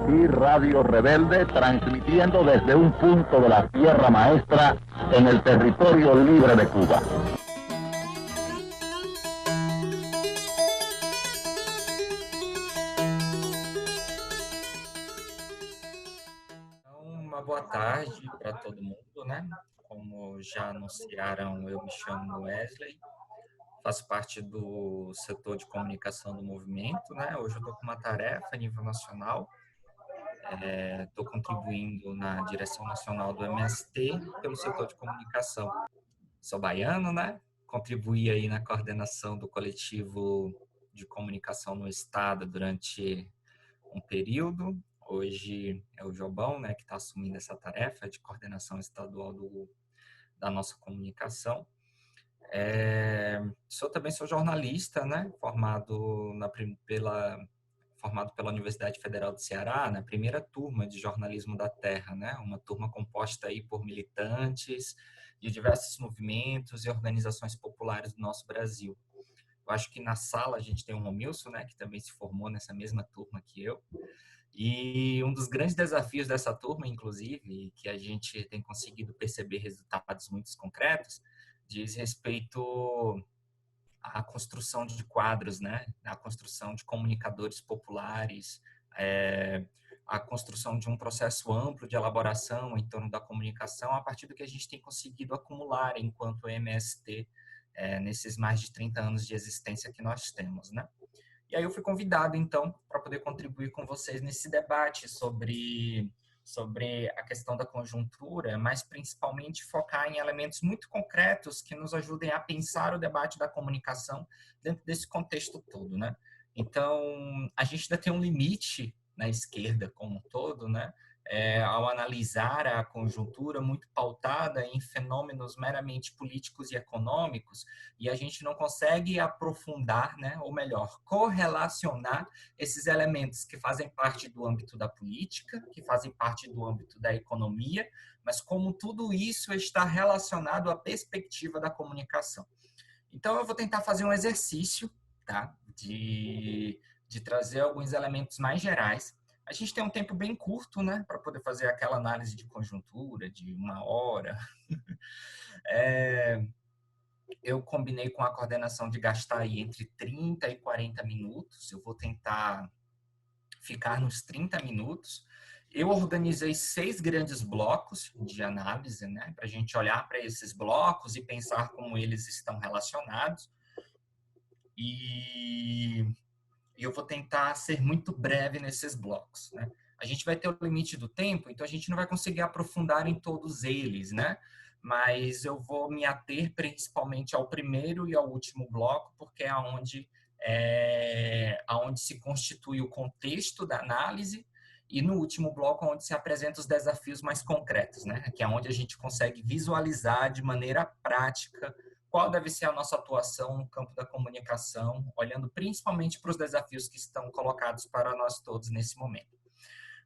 Y Radio Rebelde, transmitiendo desde un punto de la Sierra Maestra en el territorio libre de Cuba. Uma boa tarde para todo mundo, né? Como já anunciaram, eu me chamo Wesley, faço parte do setor de comunicação do movimento, né? Hoje eu estou com uma tarefa a nível nacional, estou contribuindo na direção nacional do MST pelo setor de comunicação. Sou baiano, né? Contribuí aí na coordenação do coletivo de comunicação no estado durante um período. Hoje é o Jobão, né, que está assumindo essa tarefa de coordenação estadual da nossa comunicação. Também sou jornalista, né, formado pela Universidade Federal do Ceará, na primeira turma de jornalismo da Terra, né, uma turma composta aí por militantes de diversos movimentos e organizações populares do nosso Brasil. Eu acho que na sala a gente tem o Romilson, né, que também se formou nessa mesma turma que eu. E um dos grandes desafios dessa turma, inclusive, que a gente tem conseguido perceber resultados muito concretos, diz respeito à construção de quadros, né? A construção de comunicadores populares, a construção de um processo amplo de elaboração em torno da comunicação a partir do que a gente tem conseguido acumular enquanto MST nesses mais de 30 anos de existência que nós temos, né? E aí eu fui convidado, então, para poder contribuir com vocês nesse debate sobre a questão da conjuntura, mas principalmente focar em elementos muito concretos que nos ajudem a pensar o debate da comunicação dentro desse contexto todo, né? Então, a gente ainda tem um limite na esquerda como um todo, né? Ao analisar a conjuntura muito pautada em fenômenos meramente políticos e econômicos, e a gente não consegue aprofundar, né, ou melhor, correlacionar esses elementos que fazem parte do âmbito da política, que fazem parte do âmbito da economia, mas como tudo isso está relacionado à perspectiva da comunicação. Então, eu vou tentar fazer um exercício, tá, de trazer alguns elementos mais gerais. A gente tem um tempo bem curto, né, para poder fazer aquela análise de conjuntura de 1 hora. Eu combinei com a coordenação de gastar aí entre 30 e 40 minutos. Eu vou tentar ficar nos 30 minutos. Eu organizei 6 grandes blocos de análise, né, para a gente olhar para esses blocos e pensar como eles estão relacionados. E eu vou tentar ser muito breve nesses blocos, né? A gente vai ter o limite do tempo, então a gente não vai conseguir aprofundar em todos eles, né? Mas eu vou me ater principalmente ao primeiro e ao último bloco, porque é onde se constitui o contexto da análise, e no último bloco onde se apresentam os desafios mais concretos, né? Que é onde a gente consegue visualizar de maneira prática qual deve ser a nossa atuação no campo da comunicação, olhando principalmente para os desafios que estão colocados para nós todos nesse momento.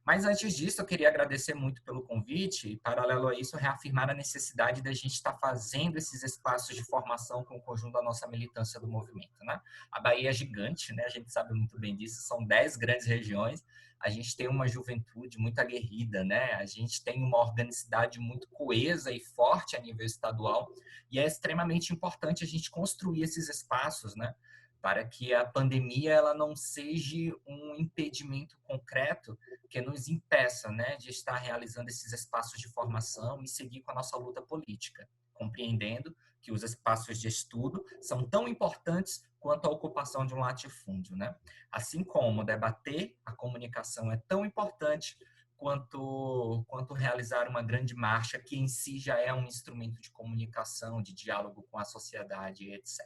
Mas antes disso, eu queria agradecer muito pelo convite e, paralelo a isso, reafirmar a necessidade da gente estar fazendo esses espaços de formação com o conjunto da nossa militância do movimento, né? A Bahia é gigante, né? A gente sabe muito bem disso, são 10 grandes regiões, a gente tem uma juventude muito aguerrida, né? A gente tem uma organicidade muito coesa e forte a nível estadual, e é extremamente importante a gente construir esses espaços, né, para que a pandemia ela não seja um impedimento concreto que nos impeça, né, de estar realizando esses espaços de formação e seguir com a nossa luta política, compreendendo que os espaços de estudo são tão importantes quanto a ocupação de um latifúndio, né? Assim como debater a comunicação é tão importante quanto realizar uma grande marcha, que em si já é um instrumento de comunicação, de diálogo com a sociedade, etc.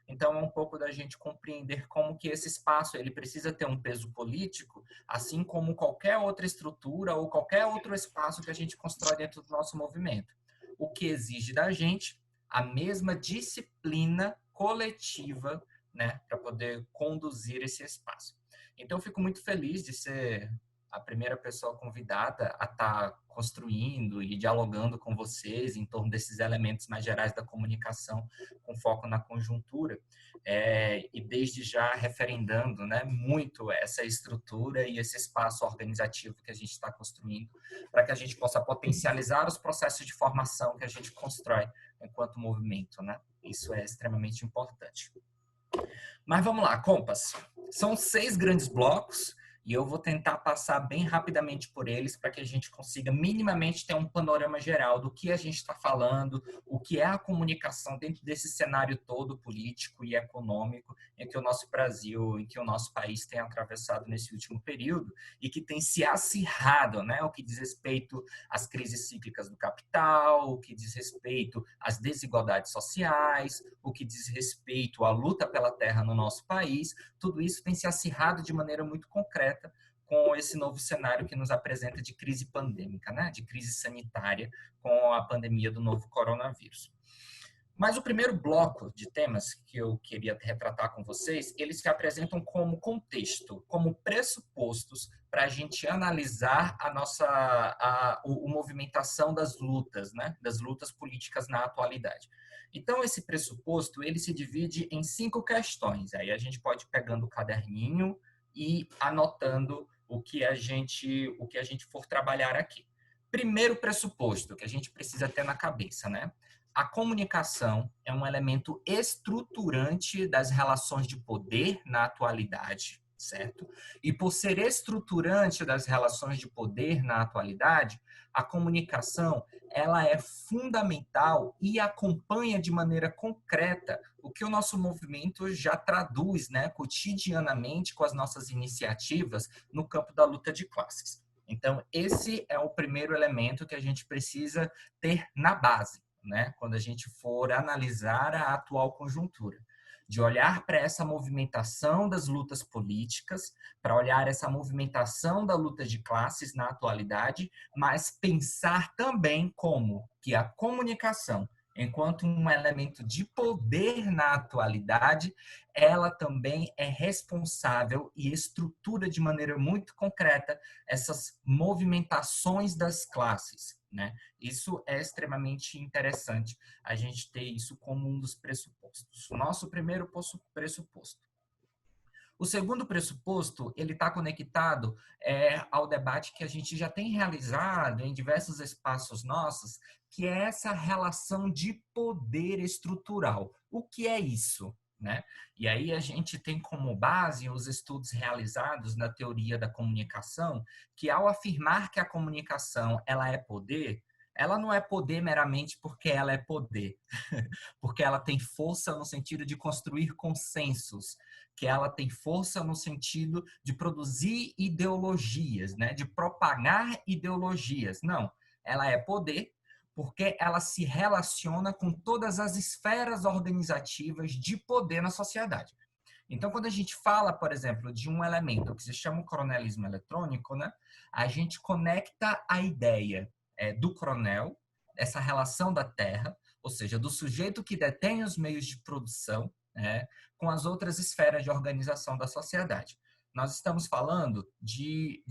Então, é um pouco da gente compreender como que esse espaço ele precisa ter um peso político, assim como qualquer outra estrutura ou qualquer outro espaço que a gente constrói dentro do nosso movimento. O que exige da gente a mesma disciplina coletiva, né, para poder conduzir esse espaço. Então, eu fico muito feliz de ser a primeira pessoa convidada a estar construindo e dialogando com vocês em torno desses elementos mais gerais da comunicação, com foco na conjuntura, e desde já referendando, né, muito essa estrutura e esse espaço organizativo que a gente está construindo, para que a gente possa potencializar os processos de formação que a gente constrói enquanto movimento, né? Isso é extremamente importante. Mas vamos lá, compas. São 6 grandes blocos e eu vou tentar passar bem rapidamente por eles para que a gente consiga minimamente ter um panorama geral do que a gente está falando, o que é a comunicação dentro desse cenário todo político e econômico em que o nosso Brasil, em que o nosso país tem atravessado nesse último período e que tem se acirrado, né? O que diz respeito às crises cíclicas do capital, o que diz respeito às desigualdades sociais, o que diz respeito à luta pela terra no nosso país. Tudo isso tem se acirrado de maneira muito concreta com esse novo cenário que nos apresenta de crise pandêmica, né? De crise sanitária com a pandemia do novo coronavírus. Mas o primeiro bloco de temas que eu queria retratar com vocês, eles se apresentam como contexto, como pressupostos para a gente analisar a movimentação das lutas, né? Das lutas políticas na atualidade. Então, esse pressuposto, ele se divide em 5 questões. Aí a gente pode ir pegando o caderninho e anotando o que a gente for trabalhar aqui. Primeiro pressuposto que a gente precisa ter na cabeça, né? A comunicação é um elemento estruturante das relações de poder na atualidade, certo? E por ser estruturante das relações de poder na atualidade, a comunicação ela é fundamental e acompanha de maneira concreta o que o nosso movimento já traduz, né, cotidianamente com as nossas iniciativas no campo da luta de classes. Então, esse é o primeiro elemento que a gente precisa ter na base, né, quando a gente for analisar a atual conjuntura, de olhar para essa movimentação das lutas políticas, para olhar essa movimentação da luta de classes na atualidade, mas pensar também como que a comunicação, enquanto um elemento de poder na atualidade, ela também é responsável e estrutura de maneira muito concreta essas movimentações das classes, né? Isso é extremamente interessante, a gente ter isso como um dos pressupostos. Nosso primeiro pressuposto. O segundo pressuposto, ele está conectado ao debate que a gente já tem realizado em diversos espaços nossos, que é essa relação de poder estrutural. O que é isso? Né? E aí a gente tem como base os estudos realizados na teoria da comunicação, que ao afirmar que a comunicação ela é poder, ela não é poder meramente porque ela é poder, porque ela tem força no sentido de construir consensos, que ela tem força no sentido de produzir ideologias, né? De propagar ideologias. Não, ela é poder porque ela se relaciona com todas as esferas organizativas de poder na sociedade. Então, quando a gente fala, por exemplo, de um elemento que se chama o coronelismo eletrônico, né, a gente conecta a ideia do coronel, essa relação da terra, ou seja, do sujeito que detém os meios de produção, né, com as outras esferas de organização da sociedade. Nós estamos falando de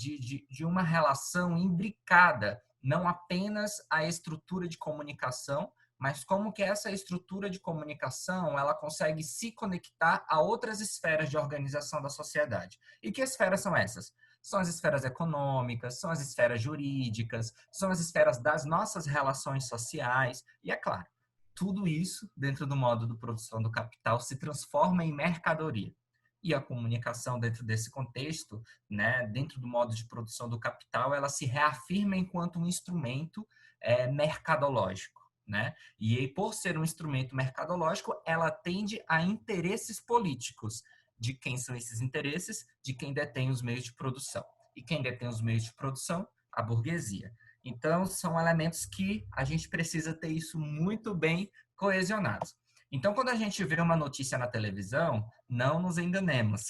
uma relação imbricada, não apenas a estrutura de comunicação, mas como que essa estrutura de comunicação ela consegue se conectar a outras esferas de organização da sociedade. E que esferas são essas? São as esferas econômicas, são as esferas jurídicas, são as esferas das nossas relações sociais. E é claro, tudo isso, dentro do modo de produção do capital, se transforma em mercadoria. E a comunicação dentro desse contexto, né, dentro do modo de produção do capital, ela se reafirma enquanto um instrumento mercadológico. Né? E por ser um instrumento mercadológico, ela atende a interesses políticos. De quem são esses interesses? De quem detém os meios de produção. E quem detém os meios de produção? A burguesia. Então, são elementos que a gente precisa ter isso muito bem coesionados. Então, quando a gente vê uma notícia na televisão, não nos enganemos.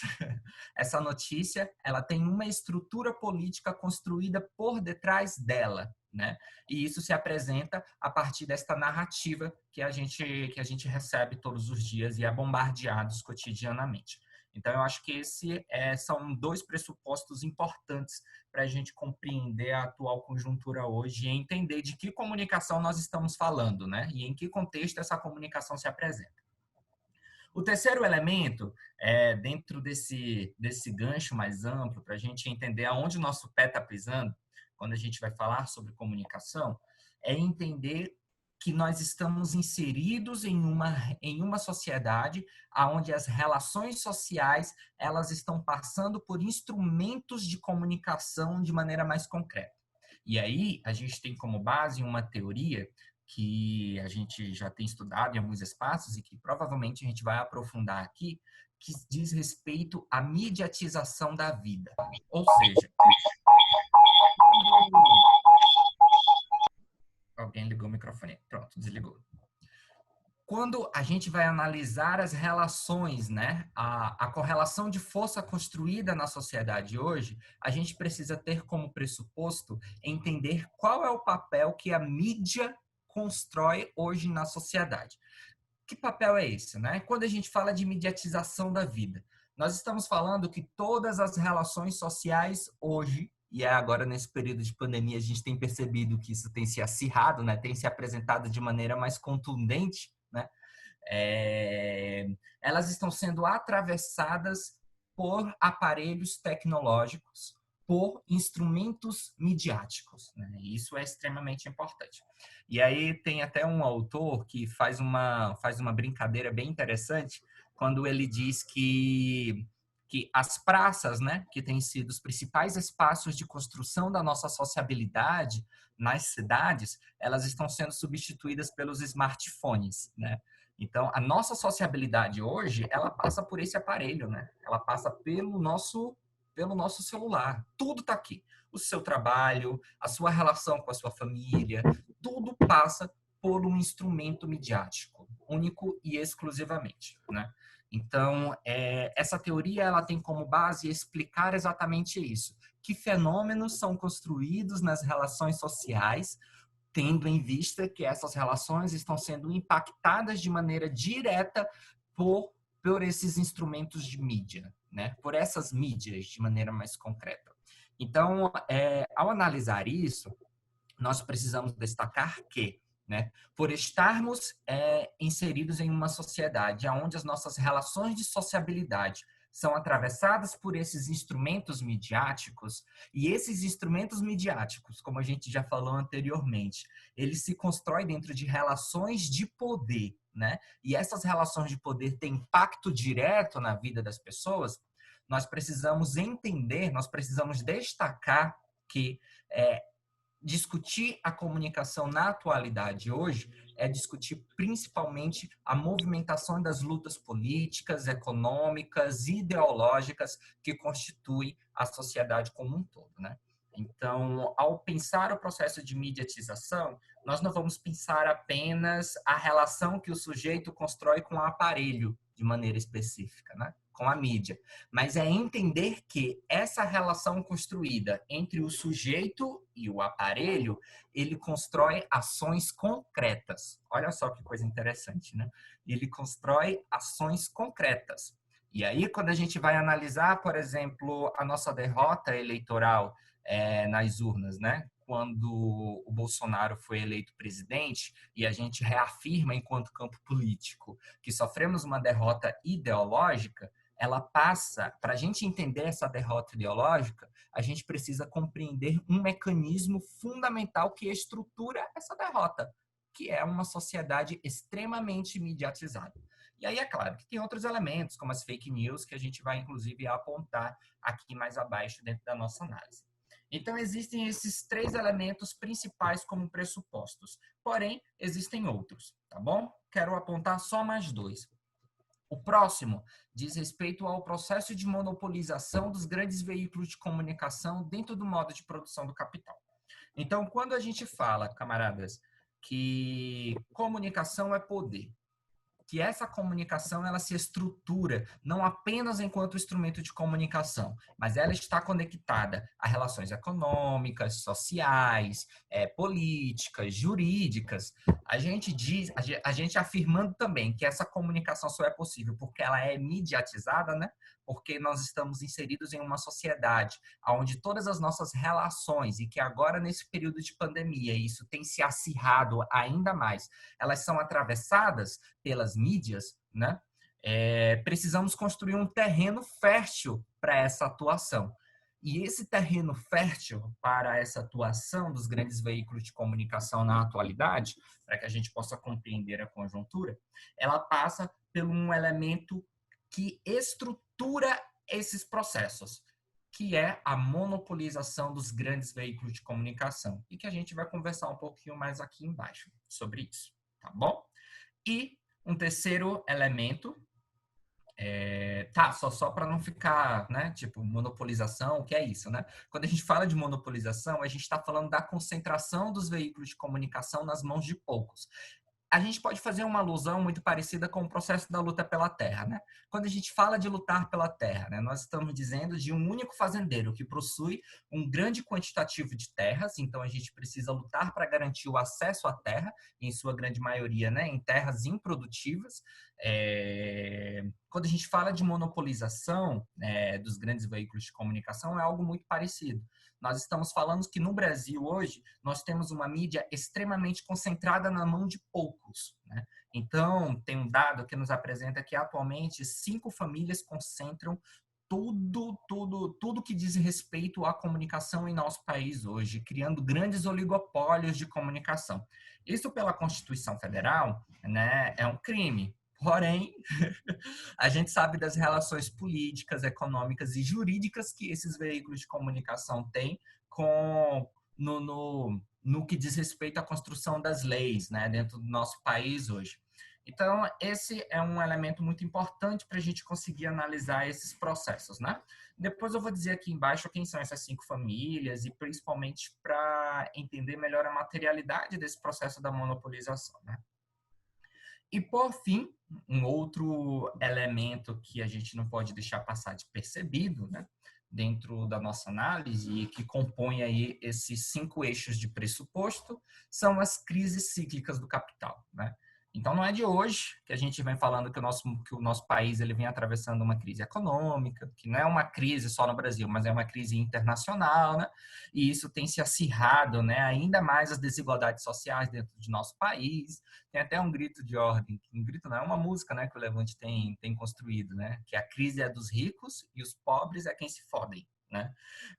Essa notícia, ela tem uma estrutura política construída por detrás dela, né? E isso se apresenta a partir desta narrativa que a gente recebe todos os dias e é bombardeados cotidianamente. Então, eu acho que são dois pressupostos importantes para a gente compreender a atual conjuntura hoje e entender de que comunicação nós estamos falando, né? E em que contexto essa comunicação se apresenta. O terceiro elemento, dentro desse gancho mais amplo, para a gente entender aonde o nosso pé está pisando, quando a gente vai falar sobre comunicação, é entender que nós estamos inseridos em uma sociedade onde as relações sociais elas estão passando por instrumentos de comunicação de maneira mais concreta. E aí, a gente tem como base uma teoria que a gente já tem estudado em alguns espaços e que provavelmente a gente vai aprofundar aqui, que diz respeito à mediatização da vida. Ou seja, alguém ligou o microfone. Pronto, desligou. Quando a gente vai analisar as relações, né, a correlação de força construída na sociedade hoje, a gente precisa ter como pressuposto entender qual é o papel que a mídia constrói hoje na sociedade. Que papel é esse, né? Quando a gente fala de mediatização da vida, nós estamos falando que todas as relações sociais hoje, e agora nesse período de pandemia a gente tem percebido que isso tem se acirrado, né? Tem se apresentado de maneira mais contundente, né? Elas estão sendo atravessadas por aparelhos tecnológicos, por instrumentos midiáticos, né? Isso é extremamente importante. E aí tem até um autor que faz uma brincadeira bem interessante quando ele diz que as praças, né, que têm sido os principais espaços de construção da nossa sociabilidade nas cidades, elas estão sendo substituídas pelos smartphones, né? Então, a nossa sociabilidade hoje, ela passa por esse aparelho, né? Ela passa pelo nosso celular. Tudo está aqui. O seu trabalho, a sua relação com a sua família, tudo passa por um instrumento midiático, único e exclusivamente, né? Então, essa teoria ela tem como base explicar exatamente isso. Que fenômenos são construídos nas relações sociais, tendo em vista que essas relações estão sendo impactadas de maneira direta por esses instrumentos de mídia, né? Por essas mídias de maneira mais concreta. Então, ao analisar isso, nós precisamos destacar que, né, por estarmos inseridos em uma sociedade onde as nossas relações de sociabilidade são atravessadas por esses instrumentos midiáticos, e esses instrumentos midiáticos, como a gente já falou anteriormente, eles se constroem dentro de relações de poder, né? E essas relações de poder têm impacto direto na vida das pessoas. Nós precisamos entender, nós precisamos destacar que discutir a comunicação na atualidade hoje é discutir principalmente a movimentação das lutas políticas, econômicas, ideológicas que constituem a sociedade como um todo, né? Então, ao pensar o processo de mediatização, nós não vamos pensar apenas a relação que o sujeito constrói com o aparelho de maneira específica, né? Com a mídia, mas é entender que essa relação construída entre o sujeito e o aparelho, ele constrói ações concretas. Olha só que coisa interessante, né? Ele constrói ações concretas. E aí, quando a gente vai analisar, por exemplo, a nossa derrota eleitoral nas urnas, né? Quando o Bolsonaro foi eleito presidente, e a gente reafirma, enquanto campo político, que sofremos uma derrota ideológica, ela passa, para a gente entender essa derrota ideológica, a gente precisa compreender um mecanismo fundamental que estrutura essa derrota, que é uma sociedade extremamente mediatizada. E aí é claro que tem outros elementos, como as fake news, que a gente vai inclusive apontar aqui mais abaixo dentro da nossa análise. Então, existem esses 3 elementos principais como pressupostos. Porém, existem outros, tá bom? Quero apontar só mais 2. O próximo diz respeito ao processo de monopolização dos grandes veículos de comunicação dentro do modo de produção do capital. Então, quando a gente fala, camaradas, que comunicação é poder, que essa comunicação ela se estrutura não apenas enquanto instrumento de comunicação, mas ela está conectada a relações econômicas, sociais, políticas, jurídicas. A gente afirmando também que essa comunicação só é possível porque ela é mediatizada, né? porque nós estamos inseridos em uma sociedade onde todas as nossas relações, e que agora nesse período de pandemia isso tem se acirrado ainda mais, elas são atravessadas pelas mídias, né? Precisamos construir um terreno fértil para essa atuação. E esse terreno fértil para essa atuação dos grandes veículos de comunicação na atualidade, para que a gente possa compreender a conjuntura, ela passa por um elemento que estrutura esses processos, que é a monopolização dos grandes veículos de comunicação, e que a gente vai conversar um pouquinho mais aqui embaixo sobre isso, tá bom? E um terceiro elemento, só para não ficar, né, tipo, monopolização, o que é isso, né? Quando a gente fala de monopolização, a gente está falando da concentração dos veículos de comunicação nas mãos de poucos. A gente pode fazer uma alusão muito parecida com o processo da luta pela terra, né? Quando a gente fala de lutar pela terra, né, nós estamos dizendo de um único fazendeiro que possui um grande quantitativo de terras, então a gente precisa lutar para garantir o acesso à terra, em sua grande maioria, né, em terras improdutivas. Quando a gente fala de monopolização, dos grandes veículos de comunicação, é algo muito parecido. Nós estamos falando que no Brasil hoje nós temos uma mídia extremamente concentrada na mão de poucos, né? Então, tem um dado que nos apresenta que atualmente 5 famílias concentram tudo que diz respeito à comunicação em nosso país hoje, criando grandes oligopólios de comunicação. Isso pela Constituição Federal, né, é um crime. Porém, a gente sabe das relações políticas, econômicas e jurídicas que esses veículos de comunicação têm no que diz respeito à construção das leis, né, dentro do nosso país hoje. Então, esse é um elemento muito importante para a gente conseguir analisar esses processos, né? Depois eu vou dizer aqui embaixo quem são essas 5 famílias e principalmente para entender melhor a materialidade desse processo da monopolização, né? E, por fim, um outro elemento que a gente não pode deixar passar despercebido, né, dentro da nossa análise e que compõe aí esses 5 eixos de pressuposto, são as crises cíclicas do capital, né? Então, não é de hoje que a gente vem falando que o nosso país ele vem atravessando uma crise econômica, que não é uma crise só no Brasil, mas é uma crise internacional, né? E isso tem se acirrado, né, ainda mais as desigualdades sociais dentro de nosso país. Tem até um grito de ordem, um grito não, é uma música, né, que o Levante tem construído, né, que a crise é dos ricos e os pobres é quem se fodem, né?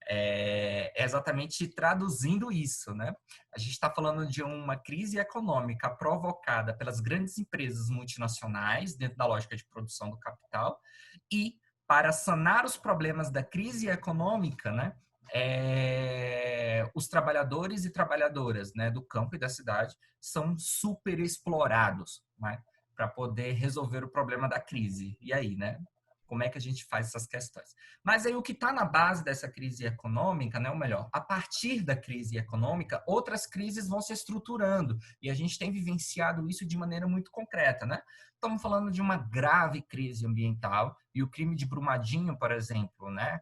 É exatamente traduzindo isso, né? A gente está falando de uma crise econômica provocada pelas grandes empresas multinacionais dentro da lógica de produção do capital e para sanar os problemas da crise econômica, né? Os trabalhadores e trabalhadoras, né, do campo e da cidade são super explorados, né, para poder resolver o problema da crise. E aí, né? Como é que a gente faz essas questões? Mas aí o que está na base dessa crise econômica, né, ou melhor, a partir da crise econômica, outras crises vão se estruturando e a gente tem vivenciado isso de maneira muito concreta, né? Estamos falando de uma grave crise ambiental e o crime de Brumadinho, por exemplo, né?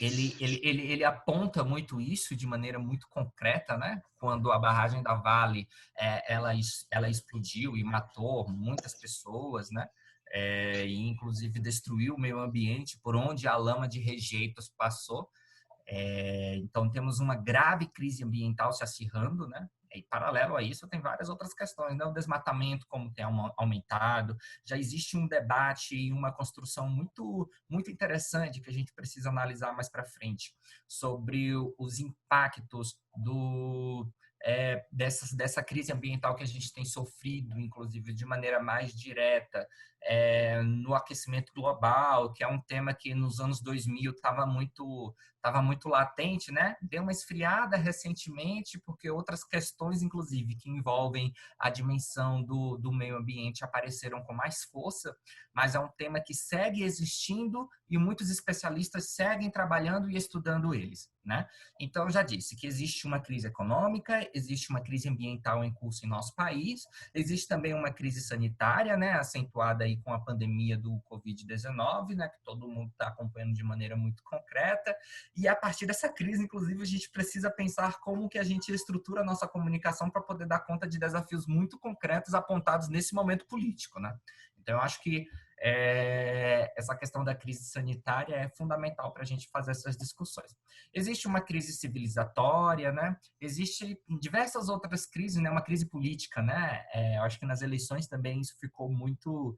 Ele aponta muito isso de maneira muito concreta, né? Quando a barragem da Vale ela explodiu e matou muitas pessoas, né? E inclusive destruiu o meio ambiente por onde a lama de rejeitos passou. Então temos uma grave crise ambiental se acirrando, né? E paralelo a isso tem várias outras questões, né? O desmatamento como tem aumentado, já existe um debate e uma construção muito muito interessante que a gente precisa analisar mais para frente sobre os impactos dessa crise ambiental que a gente tem sofrido, inclusive de maneira mais direta, no aquecimento global, que é um tema que nos anos 2000 estava muito latente, né? Deu uma esfriada recentemente, porque outras questões, inclusive, que envolvem a dimensão do meio ambiente apareceram com mais força, mas é um tema que segue existindo e muitos especialistas seguem trabalhando e estudando eles, né? Então, eu já disse que existe uma crise econômica, existe uma crise ambiental em curso em nosso país, existe também uma crise sanitária, né, acentuada aí com a pandemia do Covid-19, né, que todo mundo está acompanhando de maneira muito concreta, e a partir dessa crise, inclusive, a gente precisa pensar como que a gente estrutura a nossa comunicação para poder dar conta de desafios muito concretos apontados nesse momento político, né? Então, eu acho que essa questão da crise sanitária é fundamental para a gente fazer essas discussões. Existe uma crise civilizatória, né? Existem diversas outras crises, né? Uma crise política, né? Eu acho que nas eleições também isso ficou muito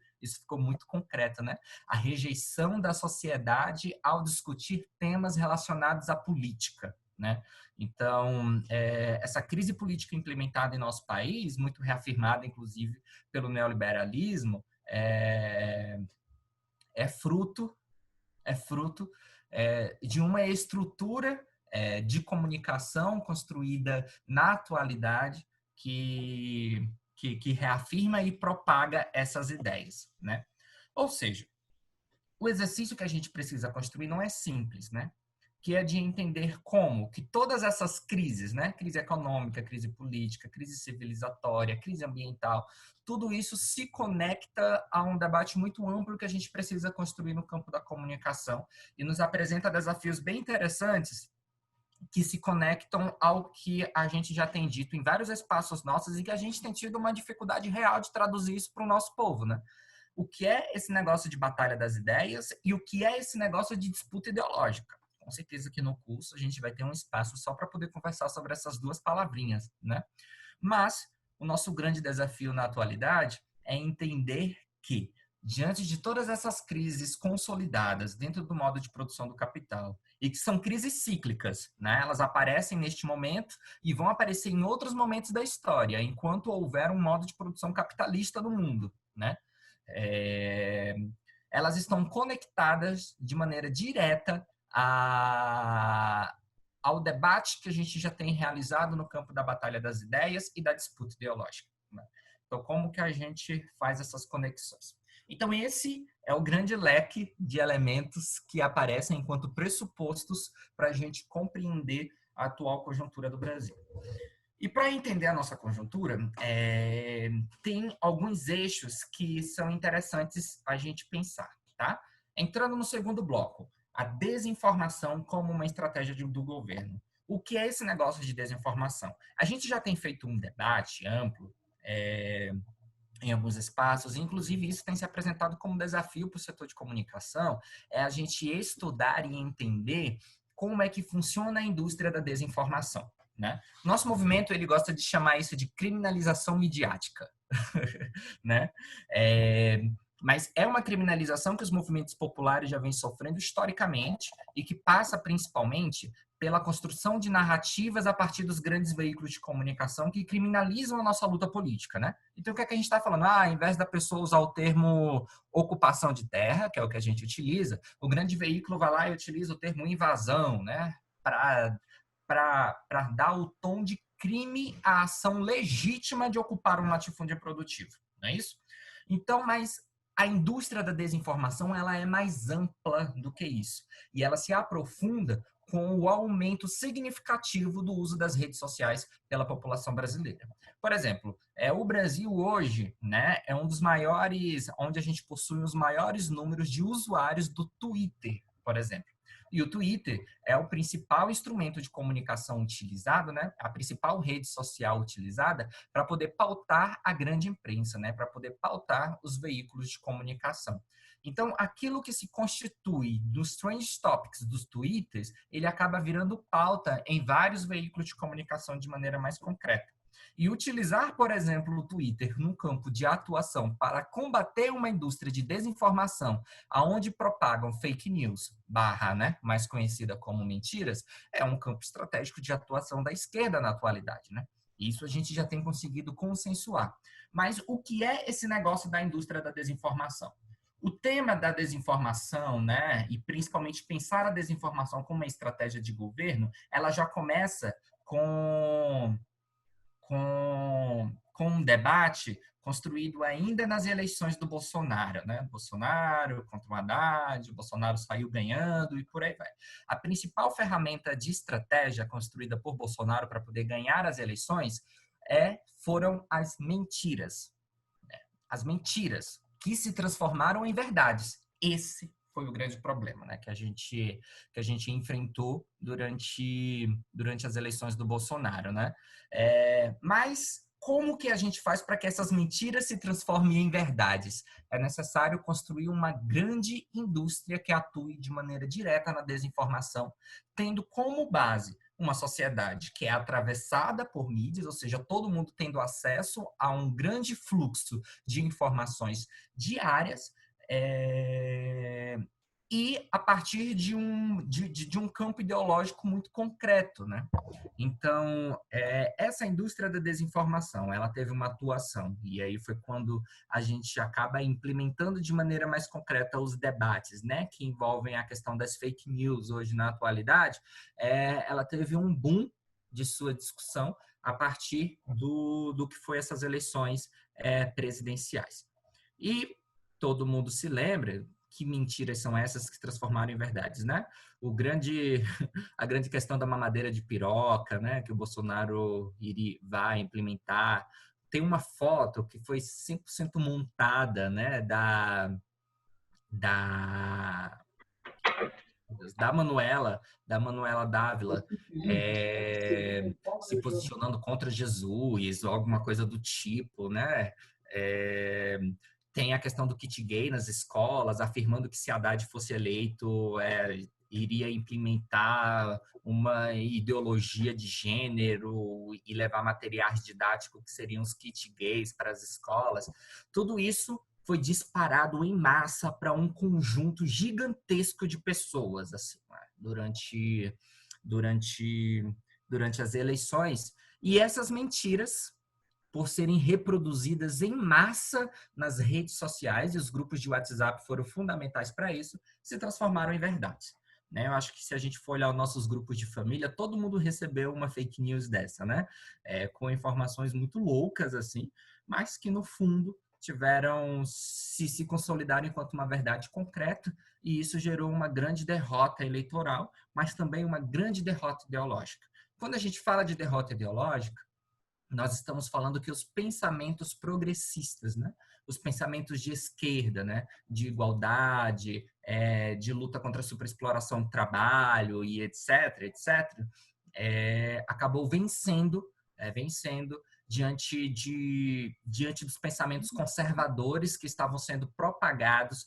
concreto, né? A rejeição da sociedade ao discutir temas relacionados à política, né? Então, essa crise política implementada em nosso país, muito reafirmada, inclusive, pelo neoliberalismo, é fruto de uma estrutura de comunicação construída na atualidade que reafirma e propaga essas ideias, né? Ou seja, o exercício que a gente precisa construir não é simples, né? Que é de entender como que todas essas crises, né? Crise econômica, crise política, crise civilizatória, crise ambiental, tudo isso se conecta a um debate muito amplo que a gente precisa construir no campo da comunicação e nos apresenta desafios bem interessantes que se conectam ao que a gente já tem dito em vários espaços nossos e que a gente tem tido uma dificuldade real de traduzir isso para o nosso povo, né? O que é esse negócio de batalha das ideias e o que é esse negócio de disputa ideológica. Com certeza que no curso a gente vai ter um espaço só para poder conversar sobre essas duas palavrinhas, né? Mas o nosso grande desafio na atualidade é entender que, diante de todas essas crises consolidadas dentro do modo de produção do capital, e que são crises cíclicas, né? Elas aparecem neste momento e vão aparecer em outros momentos da história, enquanto houver um modo de produção capitalista no mundo, né? Elas estão conectadas de maneira direta ao debate que a gente já tem realizado no campo da batalha das ideias e da disputa ideológica, né? Então, como que a gente faz essas conexões? Então, esse é o grande leque de elementos que aparecem enquanto pressupostos para a gente compreender a atual conjuntura do Brasil. E para entender a nossa conjuntura, tem alguns eixos que são interessantes a gente pensar, tá? Entrando no segundo bloco, a desinformação como uma estratégia do governo. O que é esse negócio de desinformação? A gente já tem feito um debate amplo em alguns espaços, inclusive isso tem se apresentado como desafio para o setor de comunicação, é a gente estudar e entender como é que funciona a indústria da desinformação, né? Nosso movimento, ele gosta de chamar isso de criminalização midiática, né? Mas é uma criminalização que os movimentos populares já vêm sofrendo historicamente e que passa principalmente pela construção de narrativas a partir dos grandes veículos de comunicação que criminalizam a nossa luta política, né? Então, o que é que a gente está falando? Ao invés da pessoa usar o termo ocupação de terra, que é o que a gente utiliza, o grande veículo vai lá e utiliza o termo invasão, né? Para dar o tom de crime à ação legítima de ocupar um latifúndio produtivo, não é isso? Então, mas a indústria da desinformação, ela é mais ampla do que isso. E ela se aprofunda com o aumento significativo do uso das redes sociais pela população brasileira. Por exemplo, o Brasil hoje, né, é um dos maiores, onde a gente possui os maiores números de usuários do Twitter, por exemplo. E o Twitter é o principal instrumento de comunicação utilizado, né? A principal rede social utilizada para poder pautar a grande imprensa, né? Para poder pautar os veículos de comunicação. Então, aquilo que se constitui dos trend topics dos Twitters, ele acaba virando pauta em vários veículos de comunicação de maneira mais concreta. E utilizar, por exemplo, o Twitter num campo de atuação para combater uma indústria de desinformação, aonde propagam fake news, né, mais conhecida como mentiras, é um campo estratégico de atuação da esquerda na atualidade, né? Isso a gente já tem conseguido consensuar. Mas o que é esse negócio da indústria da desinformação? O tema da desinformação, né, e principalmente pensar a desinformação como uma estratégia de governo, ela já começa com um debate construído ainda nas eleições do Bolsonaro, né? Bolsonaro contra o Haddad, o Bolsonaro saiu ganhando e por aí vai. A principal ferramenta de estratégia construída por Bolsonaro para poder ganhar as eleições foram as mentiras. As mentiras que se transformaram em verdades. Esse foi o grande problema, né, que a gente enfrentou durante as eleições do Bolsonaro, né? Mas como que a gente faz para que essas mentiras se transformem em verdades? É necessário construir uma grande indústria que atue de maneira direta na desinformação, tendo como base uma sociedade que é atravessada por mídias, ou seja, todo mundo tendo acesso a um grande fluxo de informações diárias, e a partir de um campo ideológico muito concreto, né? Então, essa indústria da desinformação, ela teve uma atuação, e aí foi quando a gente acaba implementando de maneira mais concreta os debates, né, que envolvem a questão das fake news hoje na atualidade. Ela teve um boom de sua discussão a partir do que foi essas eleições presidenciais. E todo mundo se lembra que mentiras são essas que se transformaram em verdades, né? A grande questão da mamadeira de piroca, né? Que o Bolsonaro vai implementar. Tem uma foto que foi 100% montada, né? Da da Manuela Dávila, se posicionando contra Jesus, ou alguma coisa do tipo, né? Tem a questão do kit gay nas escolas, afirmando que se Haddad fosse eleito, iria implementar uma ideologia de gênero e levar materiais didáticos que seriam os kit gays para as escolas. Tudo isso foi disparado em massa para um conjunto gigantesco de pessoas assim, durante as eleições. E essas mentiras, por serem reproduzidas em massa nas redes sociais, e os grupos de WhatsApp foram fundamentais para isso, se transformaram em verdades. Né? Eu acho que se a gente for olhar os nossos grupos de família, todo mundo recebeu uma fake news dessa, né? Com informações muito loucas, assim, mas que no fundo se consolidaram enquanto uma verdade concreta, e isso gerou uma grande derrota eleitoral, mas também uma grande derrota ideológica. Quando a gente fala de derrota ideológica, nós estamos falando que os pensamentos progressistas, né? Os pensamentos de esquerda, né? De igualdade, de luta contra a superexploração do trabalho e etc., acabou vencendo diante dos pensamentos conservadores que estavam sendo propagados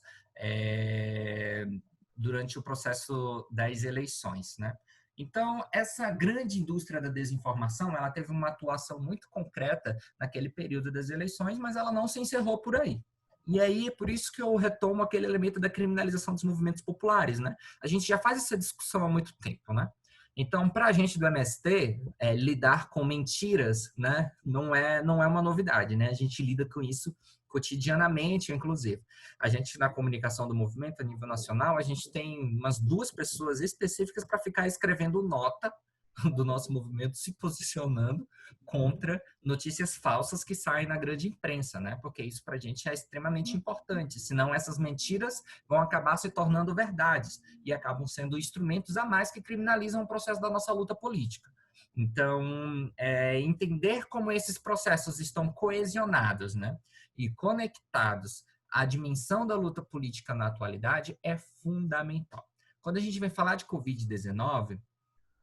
durante o processo das eleições, né? Então, essa grande indústria da desinformação, ela teve uma atuação muito concreta naquele período das eleições, mas ela não se encerrou por aí. E aí, é por isso que eu retomo aquele elemento da criminalização dos movimentos populares, né? A gente já faz essa discussão há muito tempo, né? Então, para a gente do MST, lidar com mentiras, né, não é uma novidade, né? A gente lida com isso cotidianamente, inclusive. A gente, na comunicação do movimento a nível nacional, a gente tem umas 2 pessoas específicas para ficar escrevendo nota do nosso movimento se posicionando contra notícias falsas que saem na grande imprensa, né? Porque isso para a gente é extremamente importante. Senão essas mentiras vão acabar se tornando verdades e acabam sendo instrumentos a mais que criminalizam o processo da nossa luta política. Então, entender como esses processos estão coesionados, né? E conectados à dimensão da luta política na atualidade é fundamental. Quando a gente vem falar de Covid-19,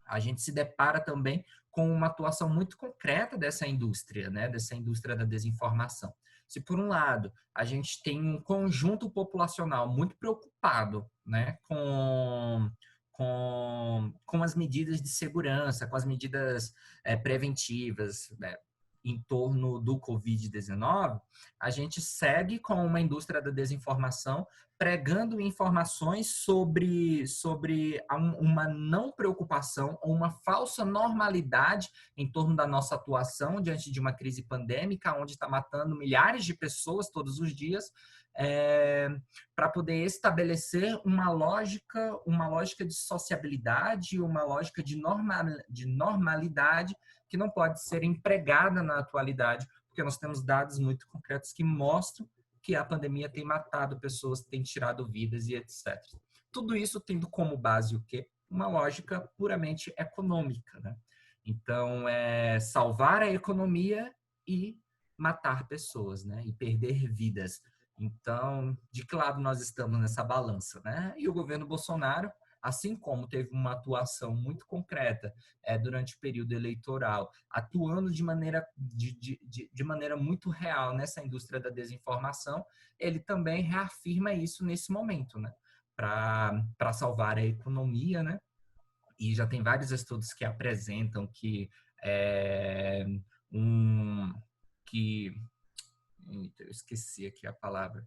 a gente se depara também com uma atuação muito concreta dessa indústria, né? Dessa indústria da desinformação. Se, por um lado, a gente tem um conjunto populacional muito preocupado, né, com as medidas de segurança, com as medidas preventivas, né, em torno do Covid-19, a gente segue com uma indústria da desinformação pregando informações sobre uma não preocupação ou uma falsa normalidade em torno da nossa atuação diante de uma crise pandêmica, onde está matando milhares de pessoas todos os dias, para poder estabelecer uma lógica de sociabilidade, uma lógica de normalidade que não pode ser empregada na atualidade, porque nós temos dados muito concretos que mostram que a pandemia tem matado pessoas, tem tirado vidas e etc. Tudo isso tendo como base o quê? Uma lógica puramente econômica, né? Então, salvar a economia e matar pessoas, né? E perder vidas. Então, de que lado nós estamos nessa balança, né? E o governo Bolsonaro assim como teve uma atuação muito concreta durante o período eleitoral, atuando de maneira muito real nessa indústria da desinformação, ele também reafirma isso nesse momento, né? Para salvar a economia, né? E já tem vários estudos que apresentam que um que eu esqueci aqui a palavra.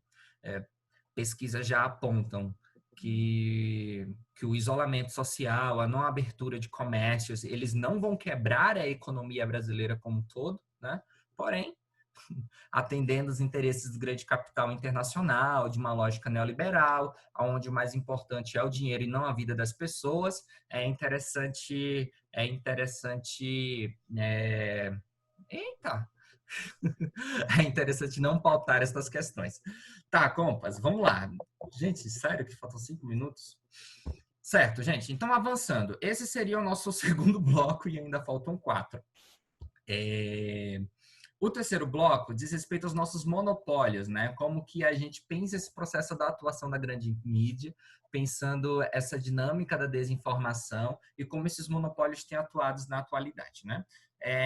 Pesquisas já apontam que o isolamento social, a não abertura de comércios, eles não vão quebrar a economia brasileira como um todo, né? Porém, atendendo os interesses do grande capital internacional, de uma lógica neoliberal, onde o mais importante é o dinheiro e não a vida das pessoas, é interessante. Eita! É interessante não pautar essas questões. Tá, compas, vamos lá. Gente, sério que faltam 5 minutos? Certo, gente. Então, avançando. Esse seria o nosso segundo bloco e ainda faltam 4. O terceiro bloco diz respeito aos nossos monopólios, né? Como que a gente pensa esse processo da atuação da grande mídia, pensando essa dinâmica da desinformação e como esses monopólios têm atuado na atualidade, né?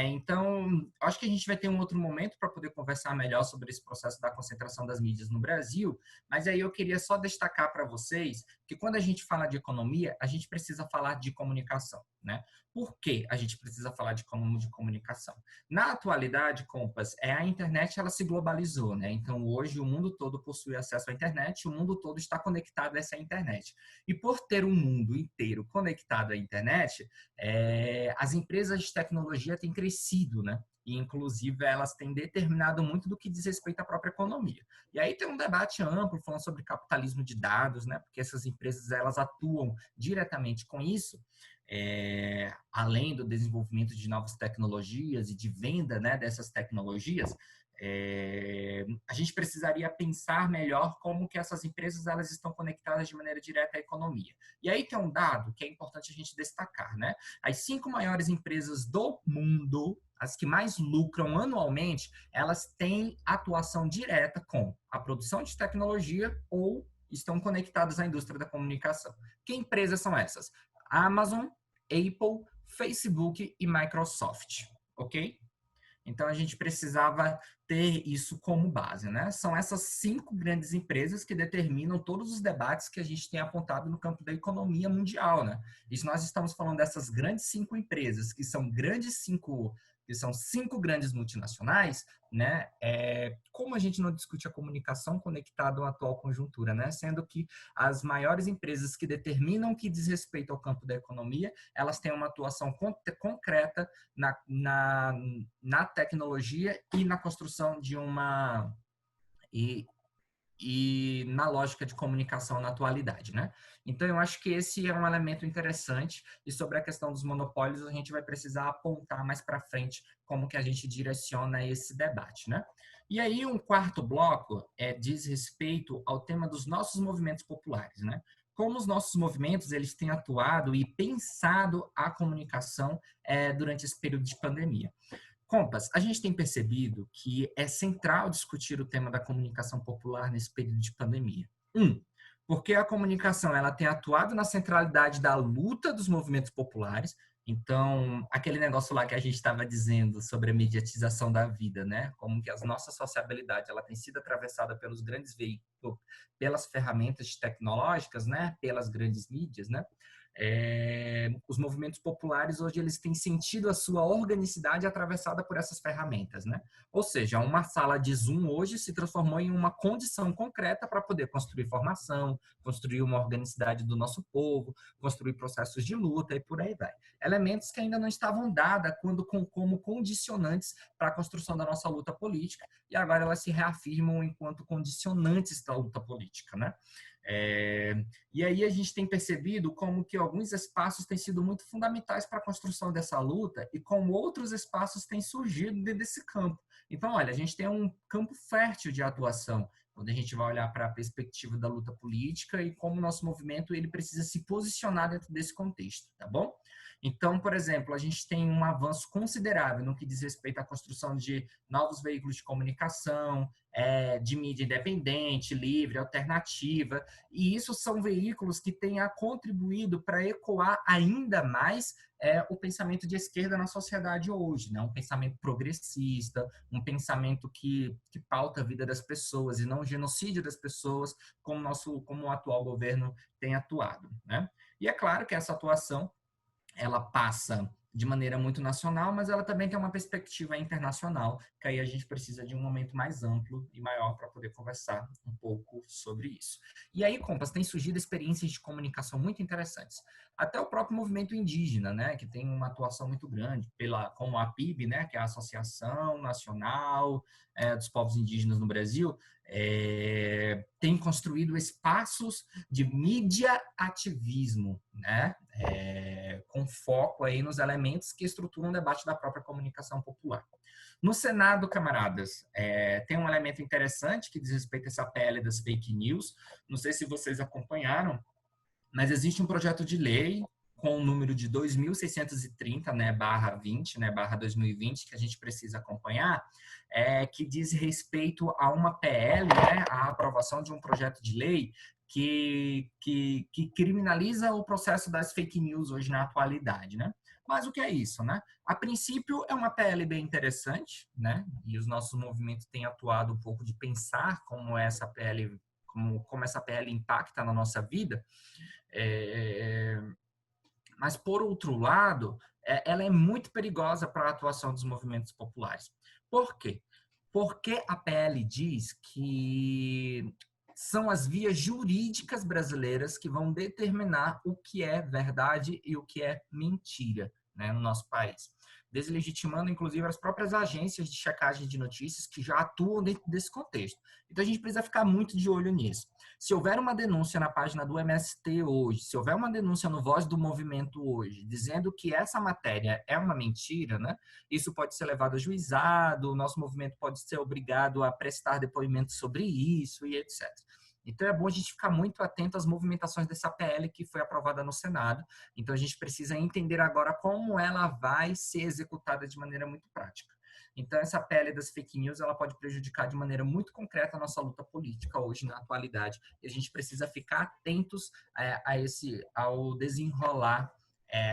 Então, acho que a gente vai ter um outro momento para poder conversar melhor sobre esse processo da concentração das mídias no Brasil, mas aí eu queria só destacar para vocês que quando a gente fala de economia, a gente precisa falar de comunicação, né? Por que a gente precisa falar de comunicação? Na atualidade, compas, a internet ela se globalizou, né? Então, hoje o mundo todo possui acesso à internet, o mundo todo está conectado a essa internet. E por ter um mundo inteiro conectado à internet, as empresas de tecnologia têm crescido, né? E, inclusive, elas têm determinado muito do que diz respeito à própria economia. E aí tem um debate amplo falando sobre capitalismo de dados, né? Porque essas empresas, elas atuam diretamente com isso, além do desenvolvimento de novas tecnologias e de venda, né, dessas tecnologias, a gente precisaria pensar melhor como que essas empresas elas estão conectadas de maneira direta à economia. E aí tem um dado que é importante a gente destacar, né? As 5 maiores empresas do mundo, as que mais lucram anualmente, elas têm atuação direta com a produção de tecnologia ou estão conectadas à indústria da comunicação. Que empresas são essas? Amazon, Apple, Facebook e Microsoft, ok? Então, a gente precisava ter isso como base, né? São essas 5 grandes empresas que determinam todos os debates que a gente tem apontado no campo da economia mundial, né? E se nós estamos falando dessas grandes 5 empresas, que são cinco grandes multinacionais, né? Como a gente não discute a comunicação conectada à atual conjuntura, né? Sendo que as maiores empresas que determinam o que diz respeito ao campo da economia, elas têm uma atuação concreta na tecnologia e na construção de uma e na lógica de comunicação na atualidade, né? Então, eu acho que esse é um elemento interessante e sobre a questão dos monopólios a gente vai precisar apontar mais para frente como que a gente direciona esse debate, né? E aí, um quarto bloco diz respeito ao tema dos nossos movimentos populares, né? Como os nossos movimentos eles têm atuado e pensado a comunicação durante esse período de pandemia. Compas, a gente tem percebido que é central discutir o tema da comunicação popular nesse período de pandemia. Porque a comunicação ela tem atuado na centralidade da luta dos movimentos populares. Então, aquele negócio lá que a gente estava dizendo sobre a mediatização da vida, né? Como que a nossa sociabilidade ela tem sido atravessada pelos grandes veículos, pelas ferramentas tecnológicas, né? Pelas grandes mídias, né? Os movimentos populares hoje eles têm sentido a sua organicidade atravessada por essas ferramentas, né? Ou seja, uma sala de Zoom hoje se transformou em uma condição concreta para poder construir formação, construir uma organicidade do nosso povo, construir processos de luta e por aí vai. Elementos que ainda não estavam dados como condicionantes para a construção da nossa luta política e agora elas se reafirmam enquanto condicionantes da luta política, né? E aí a gente tem percebido como que alguns espaços têm sido muito fundamentais para a construção dessa luta e como outros espaços têm surgido dentro desse campo. Então, olha, a gente tem um campo fértil de atuação quando a gente vai olhar para a perspectiva da luta política e como o nosso movimento ele precisa se posicionar dentro desse contexto, tá bom? Então, por exemplo, a gente tem um avanço considerável no que diz respeito à construção de novos veículos de comunicação, de mídia independente, livre, alternativa, e isso são veículos que têm contribuído para ecoar ainda mais o pensamento de esquerda na sociedade hoje, né? Um pensamento progressista, um pensamento que pauta a vida das pessoas e não o genocídio das pessoas, como o atual governo tem atuado, né? E é claro que essa atuação ela passa de maneira muito nacional, mas ela também tem uma perspectiva internacional, que aí a gente precisa de um momento mais amplo e maior para poder conversar um pouco sobre isso. E aí, Compass, tem surgido experiências de comunicação muito interessantes. Até o próprio movimento indígena, né, que tem uma atuação muito grande, como a PIB, né, que é a Associação Nacional dos Povos Indígenas no Brasil, tem construído espaços de mídia ativismo, né? Com foco aí nos elementos que estruturam o debate da própria comunicação popular. No Senado, camaradas, tem um elemento interessante que diz respeito a essa PL das fake news. Não sei se vocês acompanharam, mas existe um projeto de lei com o número de 2.630, né, /20, né, /2020, que a gente precisa acompanhar, que diz respeito a uma PL, né, a aprovação de um projeto de lei que criminaliza o processo das fake news hoje na atualidade, né? Mas o que é isso, né? A princípio é uma PL bem interessante, né? E os nossos movimentos têm atuado um pouco de pensar como essa PL, como essa PL impacta na nossa vida. Mas, por outro lado, ela é muito perigosa para a atuação dos movimentos populares. Por quê? Porque a PL diz que são as vias jurídicas brasileiras que vão determinar o que é verdade e o que é mentira, né, no nosso país, deslegitimando, inclusive, as próprias agências de checagem de notícias que já atuam dentro desse contexto. Então, a gente precisa ficar muito de olho nisso. Se houver uma denúncia na página do MST hoje, se houver uma denúncia no Voz do Movimento hoje, dizendo que essa matéria é uma mentira, né? Isso pode ser levado a juizado, o nosso movimento pode ser obrigado a prestar depoimento sobre isso e etc. Então, é bom a gente ficar muito atento às movimentações dessa PL que foi aprovada no Senado. Então, a gente precisa entender agora como ela vai ser executada de maneira muito prática. Então, essa PL das fake news ela pode prejudicar de maneira muito concreta a nossa luta política hoje, na atualidade. E a gente precisa ficar atentos ao desenrolar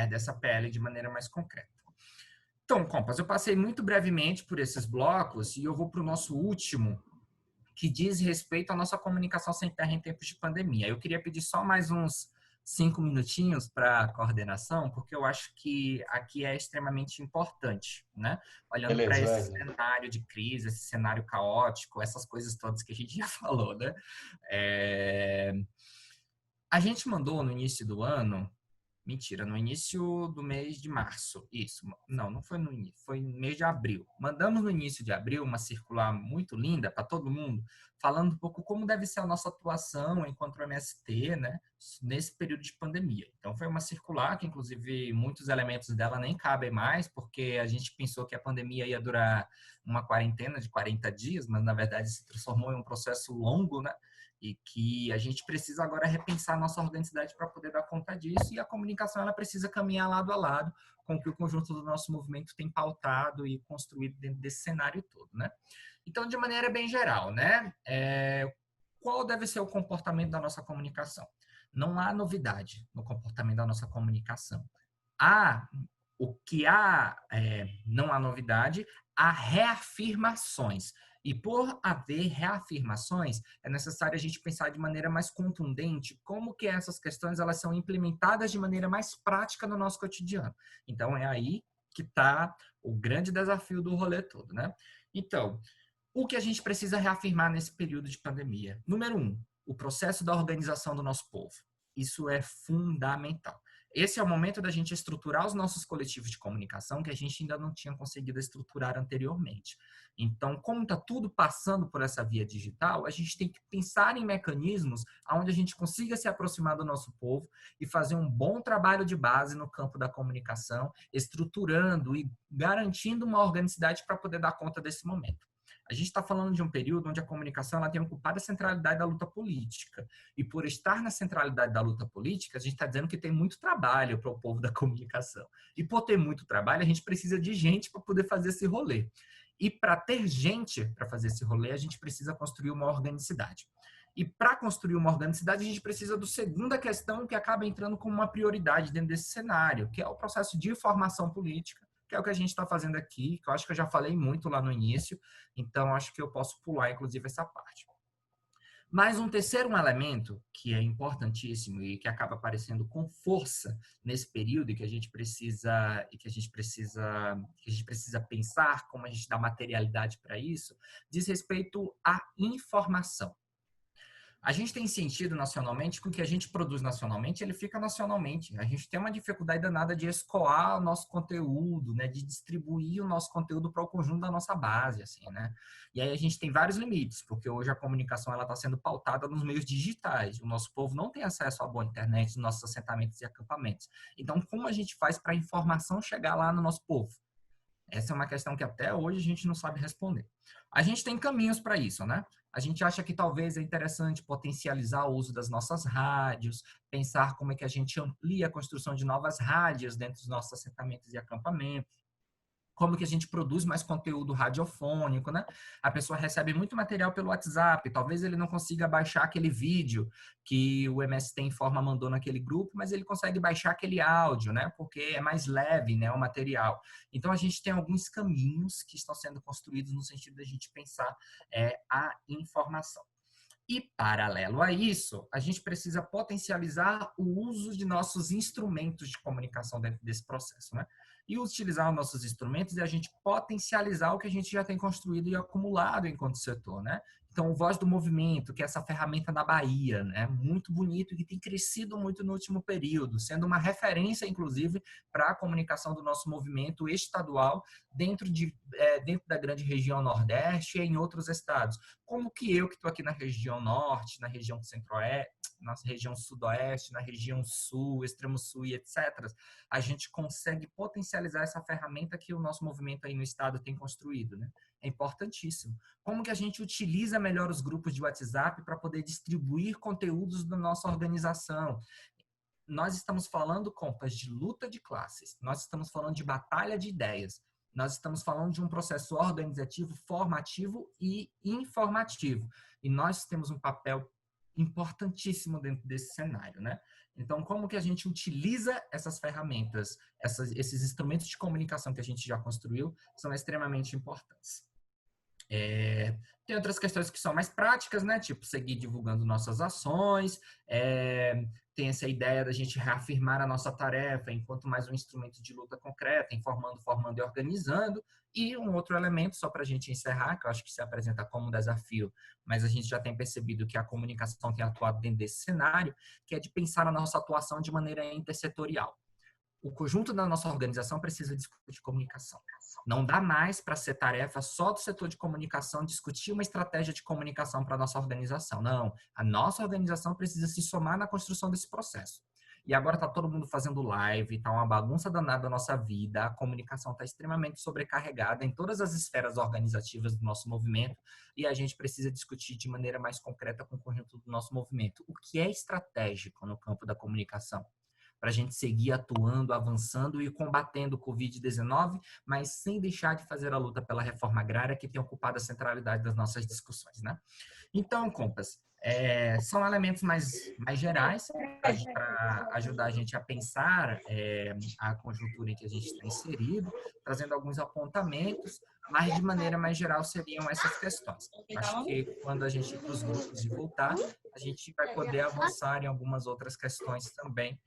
dessa PL de maneira mais concreta. Então, compas, eu passei muito brevemente por esses blocos e eu vou para o nosso último, que diz respeito à nossa comunicação sem terra em tempos de pandemia. Eu queria pedir só mais uns 5 minutinhos para a coordenação, porque eu acho que aqui é extremamente importante, né? Olhando para esse cenário de crise, esse cenário caótico, essas coisas todas que a gente já falou, né? A gente mandou no início do ano, mentira, no início do mês de março, isso, não foi no início, foi no mês de abril. Mandamos no início de abril uma circular muito linda para todo mundo, falando um pouco como deve ser a nossa atuação enquanto MST, né, nesse período de pandemia. Então, foi uma circular que, inclusive, muitos elementos dela nem cabem mais, porque a gente pensou que a pandemia ia durar uma quarentena de 40 dias, mas, na verdade, se transformou em um processo longo, né, e que a gente precisa agora repensar a nossa organicidade para poder dar conta disso, e a comunicação ela precisa caminhar lado a lado com o que o conjunto do nosso movimento tem pautado e construído dentro desse cenário todo, né? Então, de maneira bem geral, né? Qual deve ser o comportamento da nossa comunicação? Não há novidade no comportamento da nossa comunicação. Não há novidade, há reafirmações. E por haver reafirmações, é necessário a gente pensar de maneira mais contundente como que essas questões elas são implementadas de maneira mais prática no nosso cotidiano. Então, é aí que está o grande desafio do rolê todo, né? Então, o que a gente precisa reafirmar nesse período de pandemia? Número 1, o processo da organização do nosso povo. Isso é fundamental. Esse é o momento da gente estruturar os nossos coletivos de comunicação que a gente ainda não tinha conseguido estruturar anteriormente. Então, como está tudo passando por essa via digital, a gente tem que pensar em mecanismos onde a gente consiga se aproximar do nosso povo e fazer um bom trabalho de base no campo da comunicação, estruturando e garantindo uma organicidade para poder dar conta desse momento. A gente está falando de um período onde a comunicação ela tem ocupado a centralidade da luta política. E por estar na centralidade da luta política, a gente está dizendo que tem muito trabalho para o povo da comunicação. E por ter muito trabalho, a gente precisa de gente para poder fazer esse rolê. E para ter gente para fazer esse rolê, a gente precisa construir uma organicidade. E para construir uma organicidade, a gente precisa do segunda questão que acaba entrando como uma prioridade dentro desse cenário, que é o processo de formação política, que é o que a gente está fazendo aqui, que eu acho que eu já falei muito lá no início, então acho que eu posso pular, inclusive, essa parte. Mas um terceiro elemento que é importantíssimo e que acaba aparecendo com força nesse período e que a gente precisa pensar como a gente dá materialidade para isso, diz respeito à informação. A gente tem sentido nacionalmente que o que a gente produz nacionalmente, ele fica nacionalmente. A gente tem uma dificuldade danada de escoar o nosso conteúdo, né? De distribuir o nosso conteúdo para o conjunto da nossa base, assim, né? E aí a gente tem vários limites, porque hoje a comunicação ela está sendo pautada nos meios digitais. O nosso povo não tem acesso à boa internet nos nossos assentamentos e acampamentos. Então, como a gente faz para a informação chegar lá no nosso povo? Essa é uma questão que até hoje a gente não sabe responder. A gente tem caminhos para isso, né? A gente acha que talvez é interessante potencializar o uso das nossas rádios, pensar como é que a gente amplia a construção de novas rádios dentro dos nossos assentamentos e acampamentos, como que a gente produz mais conteúdo radiofônico, né? A pessoa recebe muito material pelo WhatsApp, talvez ele não consiga baixar aquele vídeo que o MST Informa mandou naquele grupo, mas ele consegue baixar aquele áudio, né? Porque é mais leve, né, o material. Então a gente tem alguns caminhos que estão sendo construídos no sentido da gente pensar a informação. E, paralelo a isso, a gente precisa potencializar o uso de nossos instrumentos de comunicação dentro desse processo, né? E utilizar os nossos instrumentos é a gente potencializar o que a gente já tem construído e acumulado enquanto setor, né? Então, o Voz do Movimento, que é essa ferramenta na Bahia, né? Muito bonito e que tem crescido muito no último período, sendo uma referência, inclusive, para a comunicação do nosso movimento estadual dentro da grande região Nordeste e em outros estados. Como que eu, que estou aqui na região Norte, na região Centro-Oeste, na região Sudoeste, na região Sul, Extremo Sul e etc., a gente consegue potencializar essa ferramenta que o nosso movimento aí no estado tem construído, né? É importantíssimo. Como que a gente utiliza melhor os grupos de WhatsApp para poder distribuir conteúdos da nossa organização? Nós estamos falando, compas, de luta de classes. Nós estamos falando de batalha de ideias. Nós estamos falando de um processo organizativo, formativo e informativo. E nós temos um papel importantíssimo dentro desse cenário, né? Então, como que a gente utiliza essas ferramentas, esses instrumentos de comunicação que a gente já construiu, são extremamente importantes. Tem outras questões que são mais práticas, né? Tipo, seguir divulgando nossas ações, tem essa ideia da gente reafirmar a nossa tarefa enquanto mais um instrumento de luta concreta, informando, formando e organizando. E um outro elemento, só para a gente encerrar, que eu acho que se apresenta como um desafio, mas a gente já tem percebido que a comunicação tem atuado dentro desse cenário, que é de pensar a nossa atuação de maneira intersetorial. O conjunto da nossa organização precisa discutir comunicação. Não dá mais para ser tarefa só do setor de comunicação discutir uma estratégia de comunicação para a nossa organização. Não, a nossa organização precisa se somar na construção desse processo. E agora está todo mundo fazendo live, está uma bagunça danada da nossa vida, a comunicação está extremamente sobrecarregada em todas as esferas organizativas do nosso movimento e a gente precisa discutir de maneira mais concreta com o conjunto do nosso movimento. O que é estratégico no campo da comunicação? Para a gente seguir atuando, avançando e combatendo o Covid-19, mas sem deixar de fazer a luta pela reforma agrária, que tem ocupado a centralidade das nossas discussões, né? Então, compas, são elementos mais gerais para ajudar a gente a pensar a conjuntura em que a gente está inserido, trazendo alguns apontamentos, mas de maneira mais geral seriam essas questões. Acho que quando a gente ir para os grupos e voltar, a gente vai poder avançar em algumas outras questões também,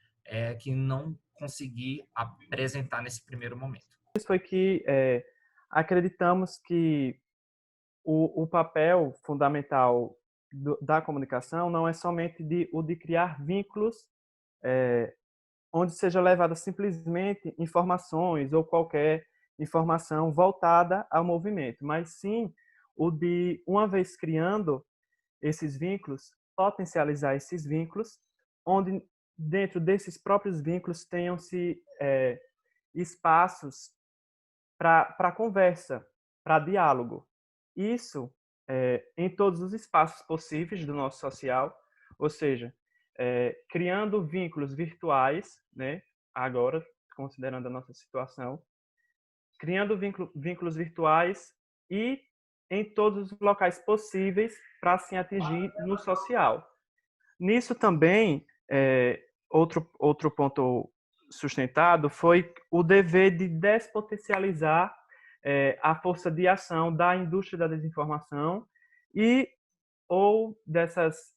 que não consegui apresentar nesse primeiro momento. Isso foi que acreditamos que o papel fundamental da comunicação não é somente o de criar vínculos onde seja levada simplesmente informações ou qualquer informação voltada ao movimento, mas sim o de, uma vez criando esses vínculos, potencializar esses vínculos, onde dentro desses próprios vínculos tenham-se espaços para conversa, para diálogo. isso em todos os espaços possíveis do nosso social, ou seja, criando vínculos virtuais, né? Agora, considerando a nossa situação, criando vínculos virtuais e em todos os locais possíveis para se atingir no social. Nisso também, outro ponto sustentado foi o dever de despotencializar a força de ação da indústria da desinformação e ou dessas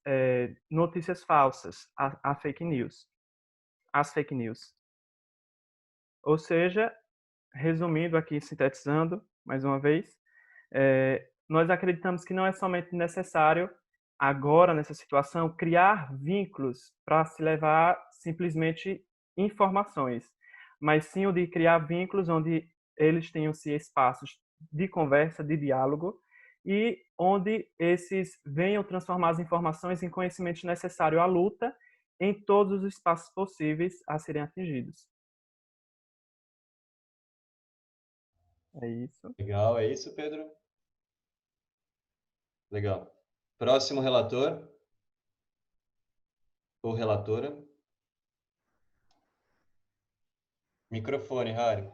notícias falsas, as fake news. Ou seja, resumindo aqui, sintetizando mais uma vez, nós acreditamos que não é somente necessário agora, nessa situação, criar vínculos para se levar simplesmente informações, mas sim o de criar vínculos onde eles tenham-se espaços de conversa, de diálogo, e onde esses venham transformar as informações em conhecimento necessário à luta em todos os espaços possíveis a serem atingidos. É isso. Legal, é isso, Pedro? Legal. Próximo relator ou relatora. Microfone, Harry.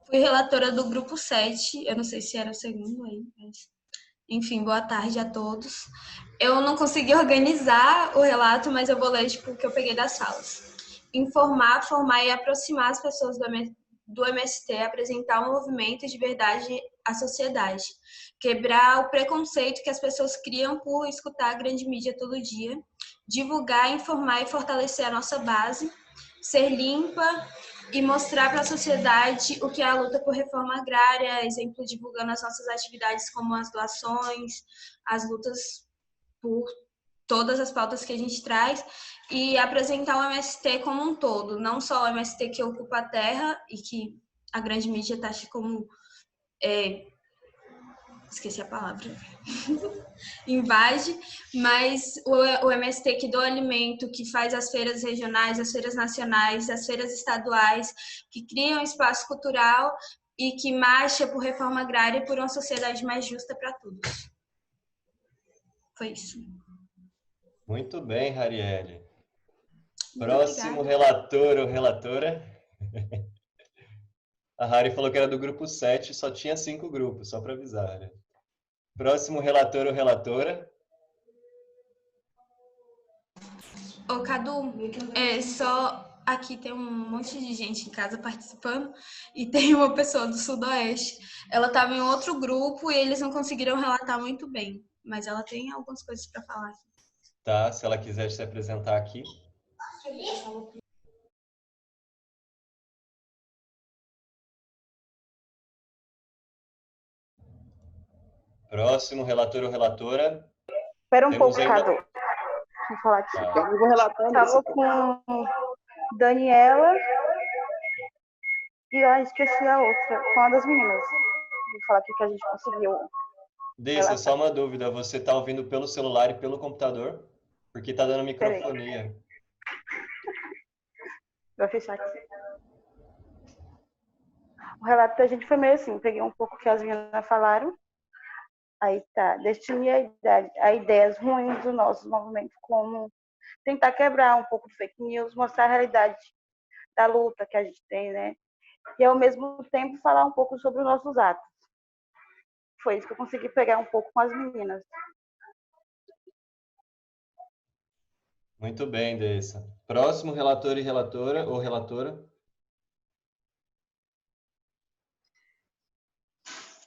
Fui relatora do grupo 7, eu não sei se era o segundo aí, mas... Enfim, boa tarde a todos. Eu não consegui organizar o relato, mas eu vou ler o que eu peguei das falas. Informar, formar e aproximar as pessoas do MST, apresentar um movimento de verdade à sociedade. Quebrar o preconceito que as pessoas criam por escutar a grande mídia todo dia. Divulgar, informar e fortalecer a nossa base. Ser limpa e mostrar para a sociedade o que é a luta por reforma agrária, exemplo, divulgando as nossas atividades como as doações, as lutas por todas as pautas que a gente traz, e apresentar o MST como um todo, não só o MST que ocupa a terra e que a grande mídia taxa como... esqueci a palavra... invade, mas o MST que doa alimento, que faz as feiras regionais, as feiras nacionais, as feiras estaduais, que cria um espaço cultural e que marcha por reforma agrária e por uma sociedade mais justa para todos. Foi isso. Muito bem, Harielle. Muito Próximo obrigada. relator ou relatora. A Harry falou que era do grupo 7, só tinha 5 grupos, só para avisar. Né? Próximo relator ou relatora. Ô, Cadu, só aqui tem um monte de gente em casa participando e tem uma pessoa do Sudoeste. Ela estava em outro grupo e eles não conseguiram relatar muito bem, mas ela tem algumas coisas para falar aqui. Tá, se ela quiser se apresentar aqui. Próximo relator ou relatora. Espera um Temos pouco, ainda... Cadu. Deixa eu falar aqui. Tá. Eu vou relatando. Estava com Daniela e eu esqueci a outra, com uma das meninas. Vou falar aqui que a gente conseguiu. Deissa, só uma dúvida. Você está ouvindo pelo celular e pelo computador? Porque está dando microfonia. Vou fechar aqui. O relato da gente foi meio assim, peguei um pouco o que as meninas falaram. Aí tá, destine a ideias ruins do nosso movimento, como tentar quebrar um pouco de fake news, mostrar a realidade da luta que a gente tem, né? E ao mesmo tempo falar um pouco sobre os nossos atos. Foi isso que eu consegui pegar um pouco com as meninas. Muito bem, Deissa. Próximo relator e relatora ou relatora.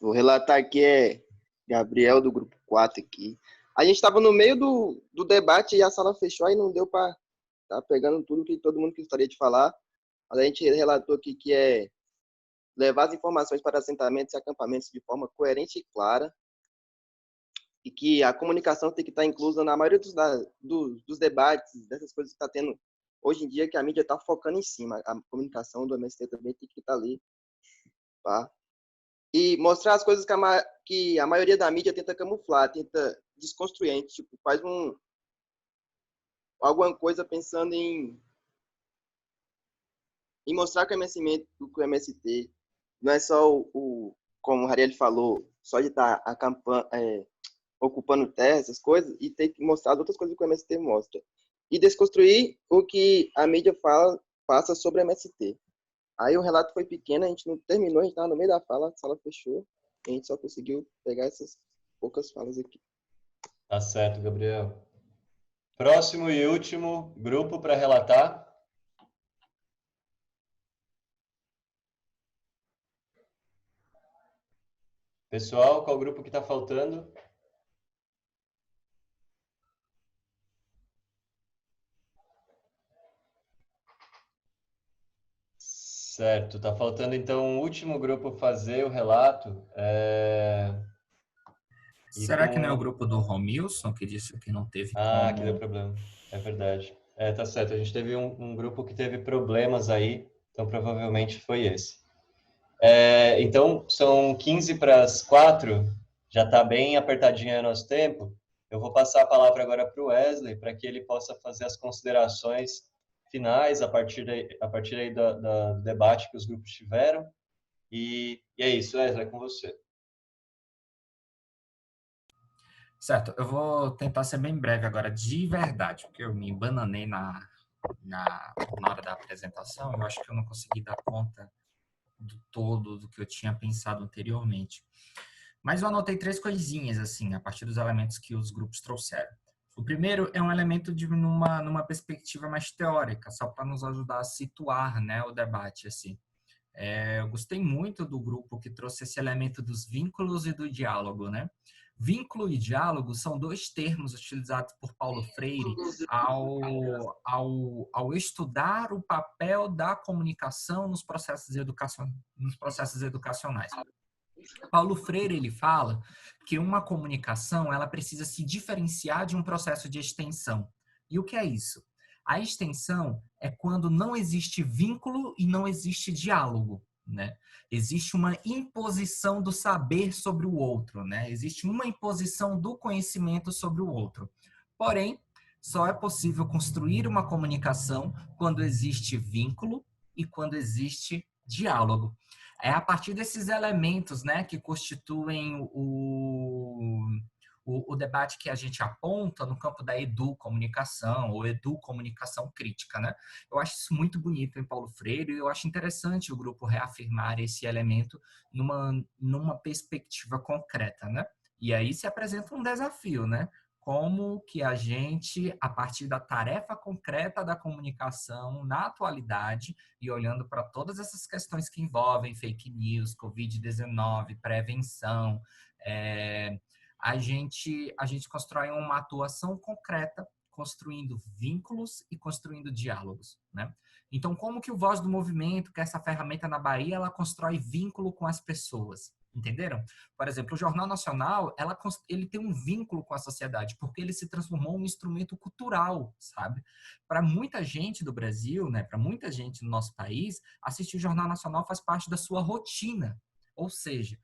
Vou relatar aqui Gabriel, do grupo 4 aqui. A gente estava no meio do debate e a sala fechou, aí não deu para estar pegando tudo que todo mundo gostaria de falar. Mas a gente relatou aqui que é levar as informações para assentamentos e acampamentos de forma coerente e clara, e que a comunicação tem que estar inclusa na maioria dos debates, dessas coisas que está tendo hoje em dia, que a mídia está focando em cima. A comunicação do MST também tem que estar ali. Tá? E mostrar as coisas que a maioria da mídia tenta camuflar, tenta desconstruir. Tipo, faz alguma coisa pensando em mostrar que o MST não é só como o Harielle falou, só de estar ocupando terra, essas coisas, e ter que mostrar as outras coisas que o MST mostra. E desconstruir o que a mídia passa sobre o MST. Aí o relato foi pequeno, a gente não terminou, a gente estava no meio da fala, a sala fechou, e a gente só conseguiu pegar essas poucas falas aqui. Tá certo, Gabriel. Próximo e último grupo para relatar. Pessoal, qual grupo que está faltando? Certo, tá faltando então um último grupo fazer o relato. Será que não é o grupo do Romilson, que disse que não teve Ah, como... que deu problema. É verdade. Tá certo. A gente teve um grupo que teve problemas aí, então provavelmente foi esse. Então, são 15 para as 4, já está bem apertadinho o nosso tempo. Eu vou passar a palavra agora para o Wesley, para que ele possa fazer as considerações finais a partir aí do debate que os grupos tiveram. E é isso, Wesley, é com você. Certo, eu vou tentar ser bem breve agora, de verdade, porque eu me bananei na hora da apresentação. Eu acho que eu não consegui dar conta do todo do que eu tinha pensado anteriormente. Mas eu anotei 3 coisinhas, assim, a partir dos elementos que os grupos trouxeram. O primeiro é um elemento numa perspectiva mais teórica, só para nos ajudar a situar, né, o debate, assim. Eu gostei muito do grupo que trouxe esse elemento dos vínculos e do diálogo, né? Vínculo e diálogo são 2 termos utilizados por Paulo Freire ao estudar o papel da comunicação nos processos educacionais. Paulo Freire, ele fala que uma comunicação, ela precisa se diferenciar de um processo de extensão. E o que é isso? A extensão é quando não existe vínculo e não existe diálogo, né? Existe uma imposição do saber sobre o outro, né? Existe uma imposição do conhecimento sobre o outro. Porém, só é possível construir uma comunicação quando existe vínculo e quando existe diálogo. É a partir desses elementos, né, que constituem o debate que a gente aponta no campo da educomunicação ou educomunicação crítica, né? Eu acho isso muito bonito em Paulo Freire e eu acho interessante o grupo reafirmar esse elemento numa perspectiva concreta, né? E aí se apresenta um desafio, né? Como que a gente, a partir da tarefa concreta da comunicação na atualidade e olhando para todas essas questões que envolvem fake news, Covid-19, prevenção, a gente constrói uma atuação concreta, construindo vínculos e construindo diálogos, né? Então, como que o Voz do Movimento, que é essa ferramenta na Bahia, ela constrói vínculo com as pessoas? Entenderam? Por exemplo, o Jornal Nacional, ele tem um vínculo com a sociedade, porque ele se transformou em um instrumento cultural, sabe? Para muita gente do Brasil, né, para muita gente no nosso país, assistir o Jornal Nacional faz parte da sua rotina. Ou seja,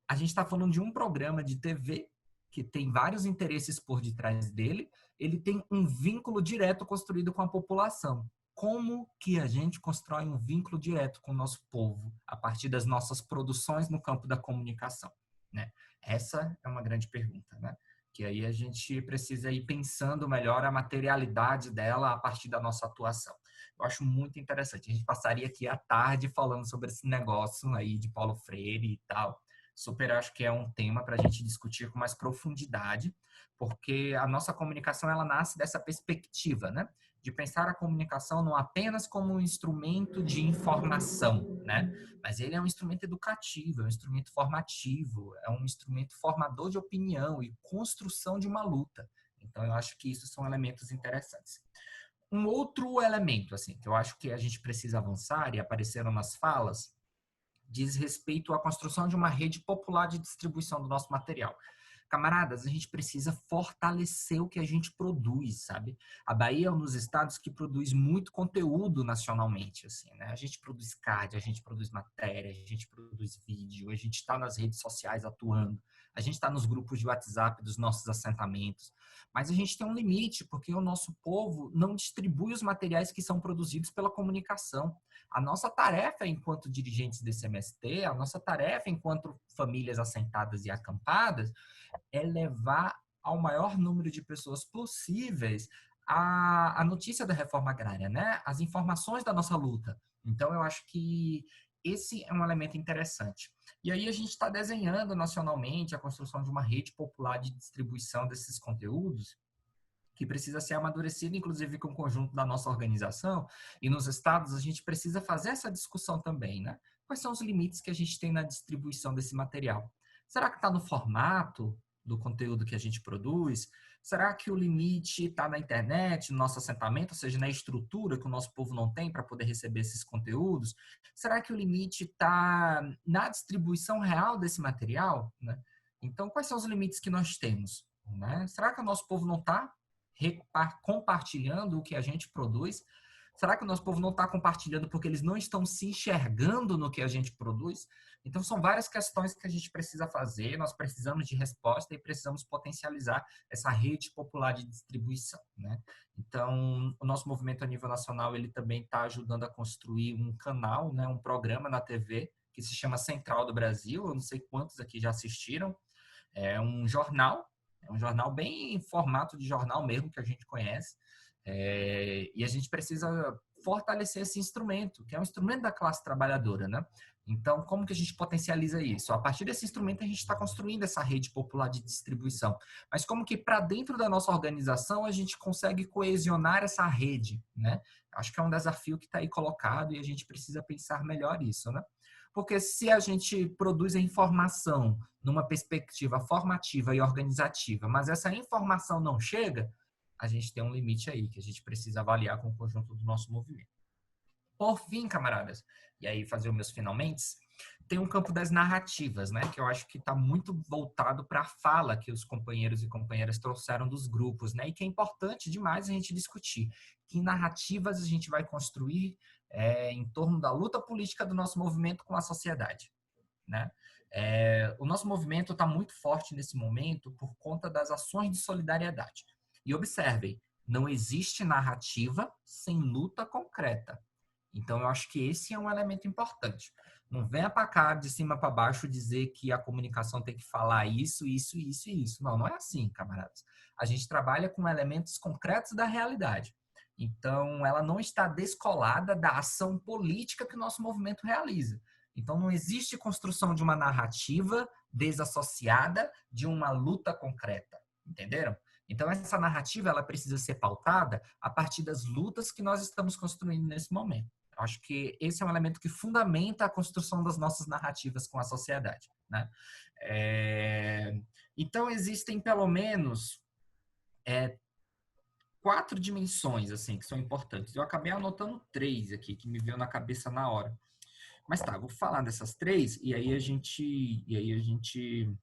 a gente está falando de um programa de TV que tem vários interesses por detrás dele, ele tem um vínculo direto construído com a população. Como que a gente constrói um vínculo direto com o nosso povo a partir das nossas produções no campo da comunicação, né? Essa é uma grande pergunta, né? Que aí a gente precisa ir pensando melhor a materialidade dela a partir da nossa atuação. Eu acho muito interessante. A gente passaria aqui à tarde falando sobre esse negócio aí de Paulo Freire e tal. Super acho que é um tema para a gente discutir com mais profundidade, porque a nossa comunicação ela nasce dessa perspectiva, né? De pensar a comunicação não apenas como um instrumento de informação, né? Mas ele é um instrumento educativo, é um instrumento formativo, é um instrumento formador de opinião e construção de uma luta. Então, eu acho que isso são elementos interessantes. Um outro elemento, assim, que eu acho que a gente precisa avançar e apareceram nas falas, diz respeito à construção de uma rede popular de distribuição do nosso material. Camaradas, a gente precisa fortalecer o que a gente produz, sabe? A Bahia é um dos estados que produz muito conteúdo nacionalmente, assim, né? A gente produz card, a gente produz matéria, a gente produz vídeo, a gente está nas redes sociais atuando, a gente está nos grupos de WhatsApp dos nossos assentamentos, mas a gente tem um limite, porque o nosso povo não distribui os materiais que são produzidos pela comunicação. A nossa tarefa enquanto dirigentes desse MST, a nossa tarefa enquanto famílias assentadas e acampadas, é levar ao maior número de pessoas possíveis a notícia da reforma agrária, né? As informações da nossa luta. Então, eu acho que esse é um elemento interessante. E aí a gente está desenhando nacionalmente a construção de uma rede popular de distribuição desses conteúdos, que precisa ser amadurecida, inclusive com o conjunto da nossa organização, e nos estados a gente precisa fazer essa discussão também, né? Quais são os limites que a gente tem na distribuição desse material? Será que está no formato do conteúdo que a gente produz? Será que o limite está na internet, no nosso assentamento, ou seja, na estrutura que o nosso povo não tem para poder receber esses conteúdos? Será que o limite está na distribuição real desse material, né? Então, quais são os limites que nós temos, né? Será que o nosso povo não está compartilhando o que a gente produz? Será que o nosso povo não está compartilhando porque eles não estão se enxergando no que a gente produz? Então, são várias questões que a gente precisa fazer, nós precisamos de resposta e precisamos potencializar essa rede popular de distribuição, né? Então, o nosso movimento a nível nacional, ele também está ajudando a construir um canal, né, um programa na TV, que se chama Central do Brasil, eu não sei quantos aqui já assistiram, é um jornal bem em formato de jornal mesmo, que a gente conhece, e a gente precisa fortalecer esse instrumento, que é um instrumento da classe trabalhadora, né? Então, como que a gente potencializa isso? A partir desse instrumento, a gente está construindo essa rede popular de distribuição. Mas como que para dentro da nossa organização a gente consegue coesionar essa rede, né? Acho que é um desafio que está aí colocado e a gente precisa pensar melhor isso, né? Porque se a gente produz a informação numa perspectiva formativa e organizativa, mas essa informação não chega, a gente tem um limite aí que a gente precisa avaliar com o conjunto do nosso movimento. Por fim, camaradas, e aí fazer os meus finalmente, tem um campo das narrativas, né, que eu acho que está muito voltado para a fala que os companheiros e companheiras trouxeram dos grupos, né, e que é importante demais a gente discutir. Que narrativas a gente vai construir em torno da luta política do nosso movimento com a sociedade, né? O nosso movimento está muito forte nesse momento por conta das ações de solidariedade. E observem, não existe narrativa sem luta concreta. Então, eu acho que esse é um elemento importante. Não venha para cá, de cima para baixo, dizer que a comunicação tem que falar isso, isso, isso e isso. Não, não é assim, camaradas. A gente trabalha com elementos concretos da realidade. Então, ela não está descolada da ação política que o nosso movimento realiza. Então, não existe construção de uma narrativa desassociada de uma luta concreta. Entenderam? Então, essa narrativa ela precisa ser pautada a partir das lutas que nós estamos construindo nesse momento. Acho que esse é um elemento que fundamenta a construção das nossas narrativas com a sociedade, né? Então, existem pelo menos 4 dimensões assim, que são importantes. Eu acabei anotando 3 aqui, que me veio na cabeça na hora. Mas tá, vou falar dessas 3 e aí a gente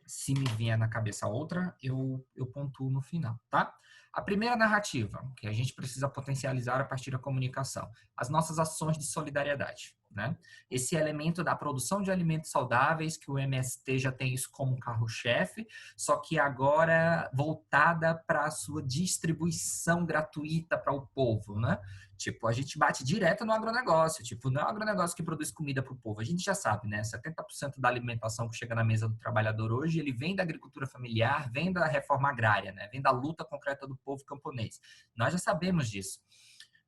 se me vier na cabeça outra, eu pontuo no final, tá? A primeira narrativa, que a gente precisa potencializar a partir da comunicação, as nossas ações de solidariedade, né? Esse elemento da produção de alimentos saudáveis, que o MST já tem isso como carro-chefe, só que agora voltada para a sua distribuição gratuita para o povo, né? Tipo, a gente bate direto no agronegócio. Tipo, não é o agronegócio que produz comida para o povo. A gente já sabe, né? 70% da alimentação que chega na mesa do trabalhador hoje, ele vem da agricultura familiar, vem da reforma agrária, né? Vem da luta concreta do povo camponês. Nós já sabemos disso.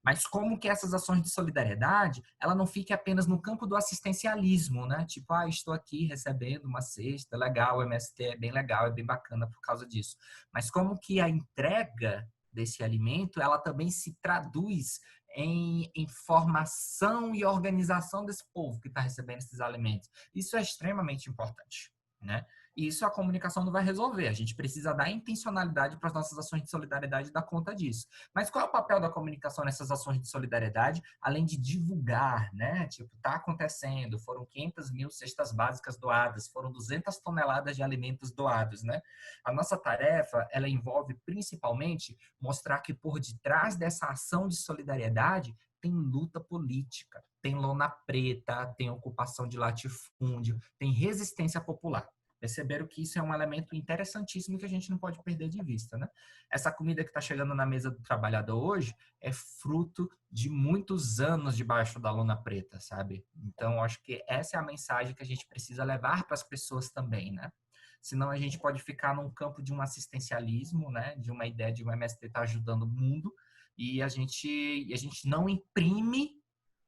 Mas como que essas ações de solidariedade, ela não fique apenas no campo do assistencialismo, né? Tipo, estou aqui recebendo uma cesta, legal, o MST é bem legal, é bem bacana por causa disso. Mas como que a entrega desse alimento, ela também se traduz em formação e organização desse povo que está recebendo esses alimentos. Isso é extremamente importante, né? E isso a comunicação não vai resolver. A gente precisa dar intencionalidade para as nossas ações de solidariedade e dar conta disso. Mas qual é o papel da comunicação nessas ações de solidariedade, além de divulgar, né? Tipo, tá acontecendo, foram 500 mil cestas básicas doadas, foram 200 toneladas de alimentos doados, né? A nossa tarefa, ela envolve principalmente mostrar que por detrás dessa ação de solidariedade tem luta política, tem lona preta, tem ocupação de latifúndio, tem resistência popular. Perceberam que isso é um elemento interessantíssimo que a gente não pode perder de vista, né? Essa comida que está chegando na mesa do trabalhador hoje é fruto de muitos anos debaixo da lona preta, sabe? Então, acho que essa é a mensagem que a gente precisa levar para as pessoas também, né? Senão a gente pode ficar num campo de um assistencialismo, né? De uma ideia de um MST estar ajudando o mundo e a gente não imprime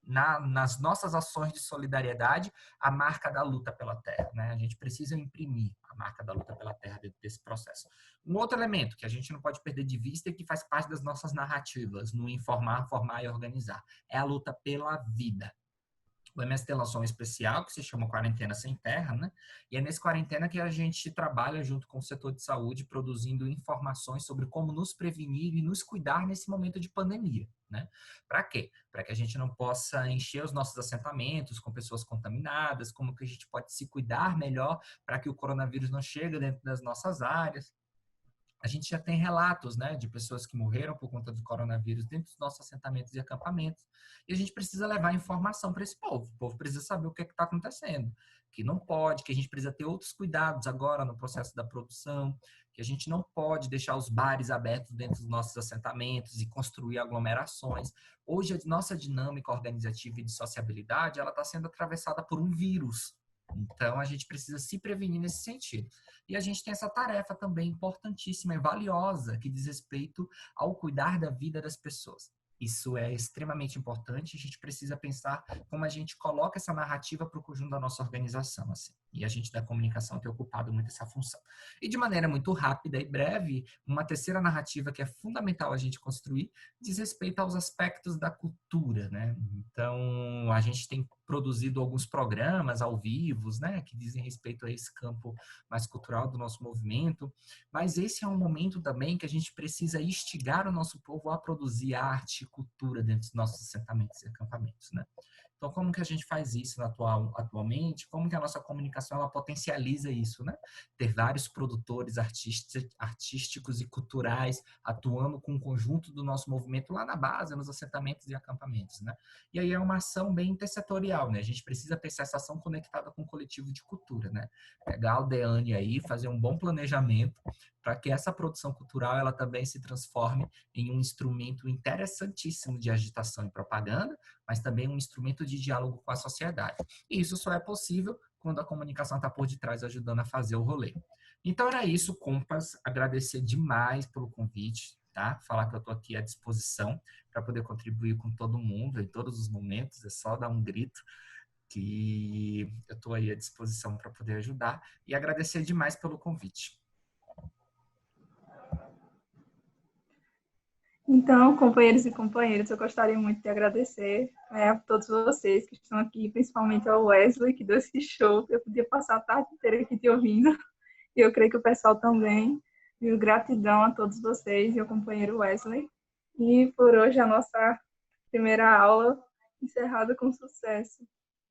nas nossas ações de solidariedade a marca da luta pela terra, né? A gente precisa imprimir a marca da luta pela terra dentro desse processo. Um outro elemento que a gente não pode perder de vista e que faz parte das nossas narrativas no informar, formar e organizar é a luta pela vida. O MST lançou um especial que se chama Quarentena Sem Terra, né? E é nesse quarentena que a gente trabalha junto com o setor de saúde, produzindo informações sobre como nos prevenir e nos cuidar nesse momento de pandemia, né? Para quê? Para que a gente não possa encher os nossos assentamentos com pessoas contaminadas, como que a gente pode se cuidar melhor para que o coronavírus não chegue dentro das nossas áreas. A gente já tem relatos, né, de pessoas que morreram por conta do coronavírus dentro dos nossos assentamentos e acampamentos. E a gente precisa levar informação para esse povo. O povo precisa saber o que está acontecendo. Que não pode, que a gente precisa ter outros cuidados agora no processo da produção, que a gente não pode deixar os bares abertos dentro dos nossos assentamentos e construir aglomerações. Hoje, a nossa dinâmica organizativa e de sociabilidade, ela está sendo atravessada por um vírus. Então, a gente precisa se prevenir nesse sentido. E a gente tem essa tarefa também importantíssima e valiosa que diz respeito ao cuidar da vida das pessoas. Isso é extremamente importante, a gente precisa pensar como a gente coloca essa narrativa para o conjunto da nossa organização, assim. E a gente da comunicação tem ocupado muito essa função. E de maneira muito rápida e breve, uma terceira narrativa que é fundamental a gente construir diz respeito aos aspectos da cultura, né? Então, a gente tem produzido alguns programas ao vivo, né, que dizem respeito a esse campo mais cultural do nosso movimento, mas esse é um momento também que a gente precisa instigar o nosso povo a produzir arte e cultura dentro dos nossos assentamentos e acampamentos, né? Então, como que a gente faz isso atualmente? Como que a nossa comunicação ela potencializa isso, né? Ter vários produtores artísticos e culturais atuando com o conjunto do nosso movimento lá na base, nos assentamentos e acampamentos, né? E aí é uma ação bem intersetorial, né? A gente precisa pensar essa ação conectada com o coletivo de cultura, né? Pegar a aldeane aí, fazer um bom planejamento para que essa produção cultural ela também se transforme em um instrumento interessantíssimo de agitação e propaganda, mas também um instrumento de diálogo com a sociedade. E isso só é possível quando a comunicação está por detrás ajudando a fazer o rolê. Então era isso, compas. Agradecer demais pelo convite, tá? Falar que eu estou aqui à disposição para poder contribuir com todo mundo em todos os momentos. É só dar um grito que eu estou aí à disposição para poder ajudar. E agradecer demais pelo convite. Então, companheiros e companheiras, eu gostaria muito de agradecer a todos vocês que estão aqui, principalmente ao Wesley, que deu esse show. Eu podia passar a tarde inteira aqui te ouvindo, e eu creio que o pessoal também. E gratidão a todos vocês e ao companheiro Wesley. E por hoje a nossa primeira aula encerrada com sucesso.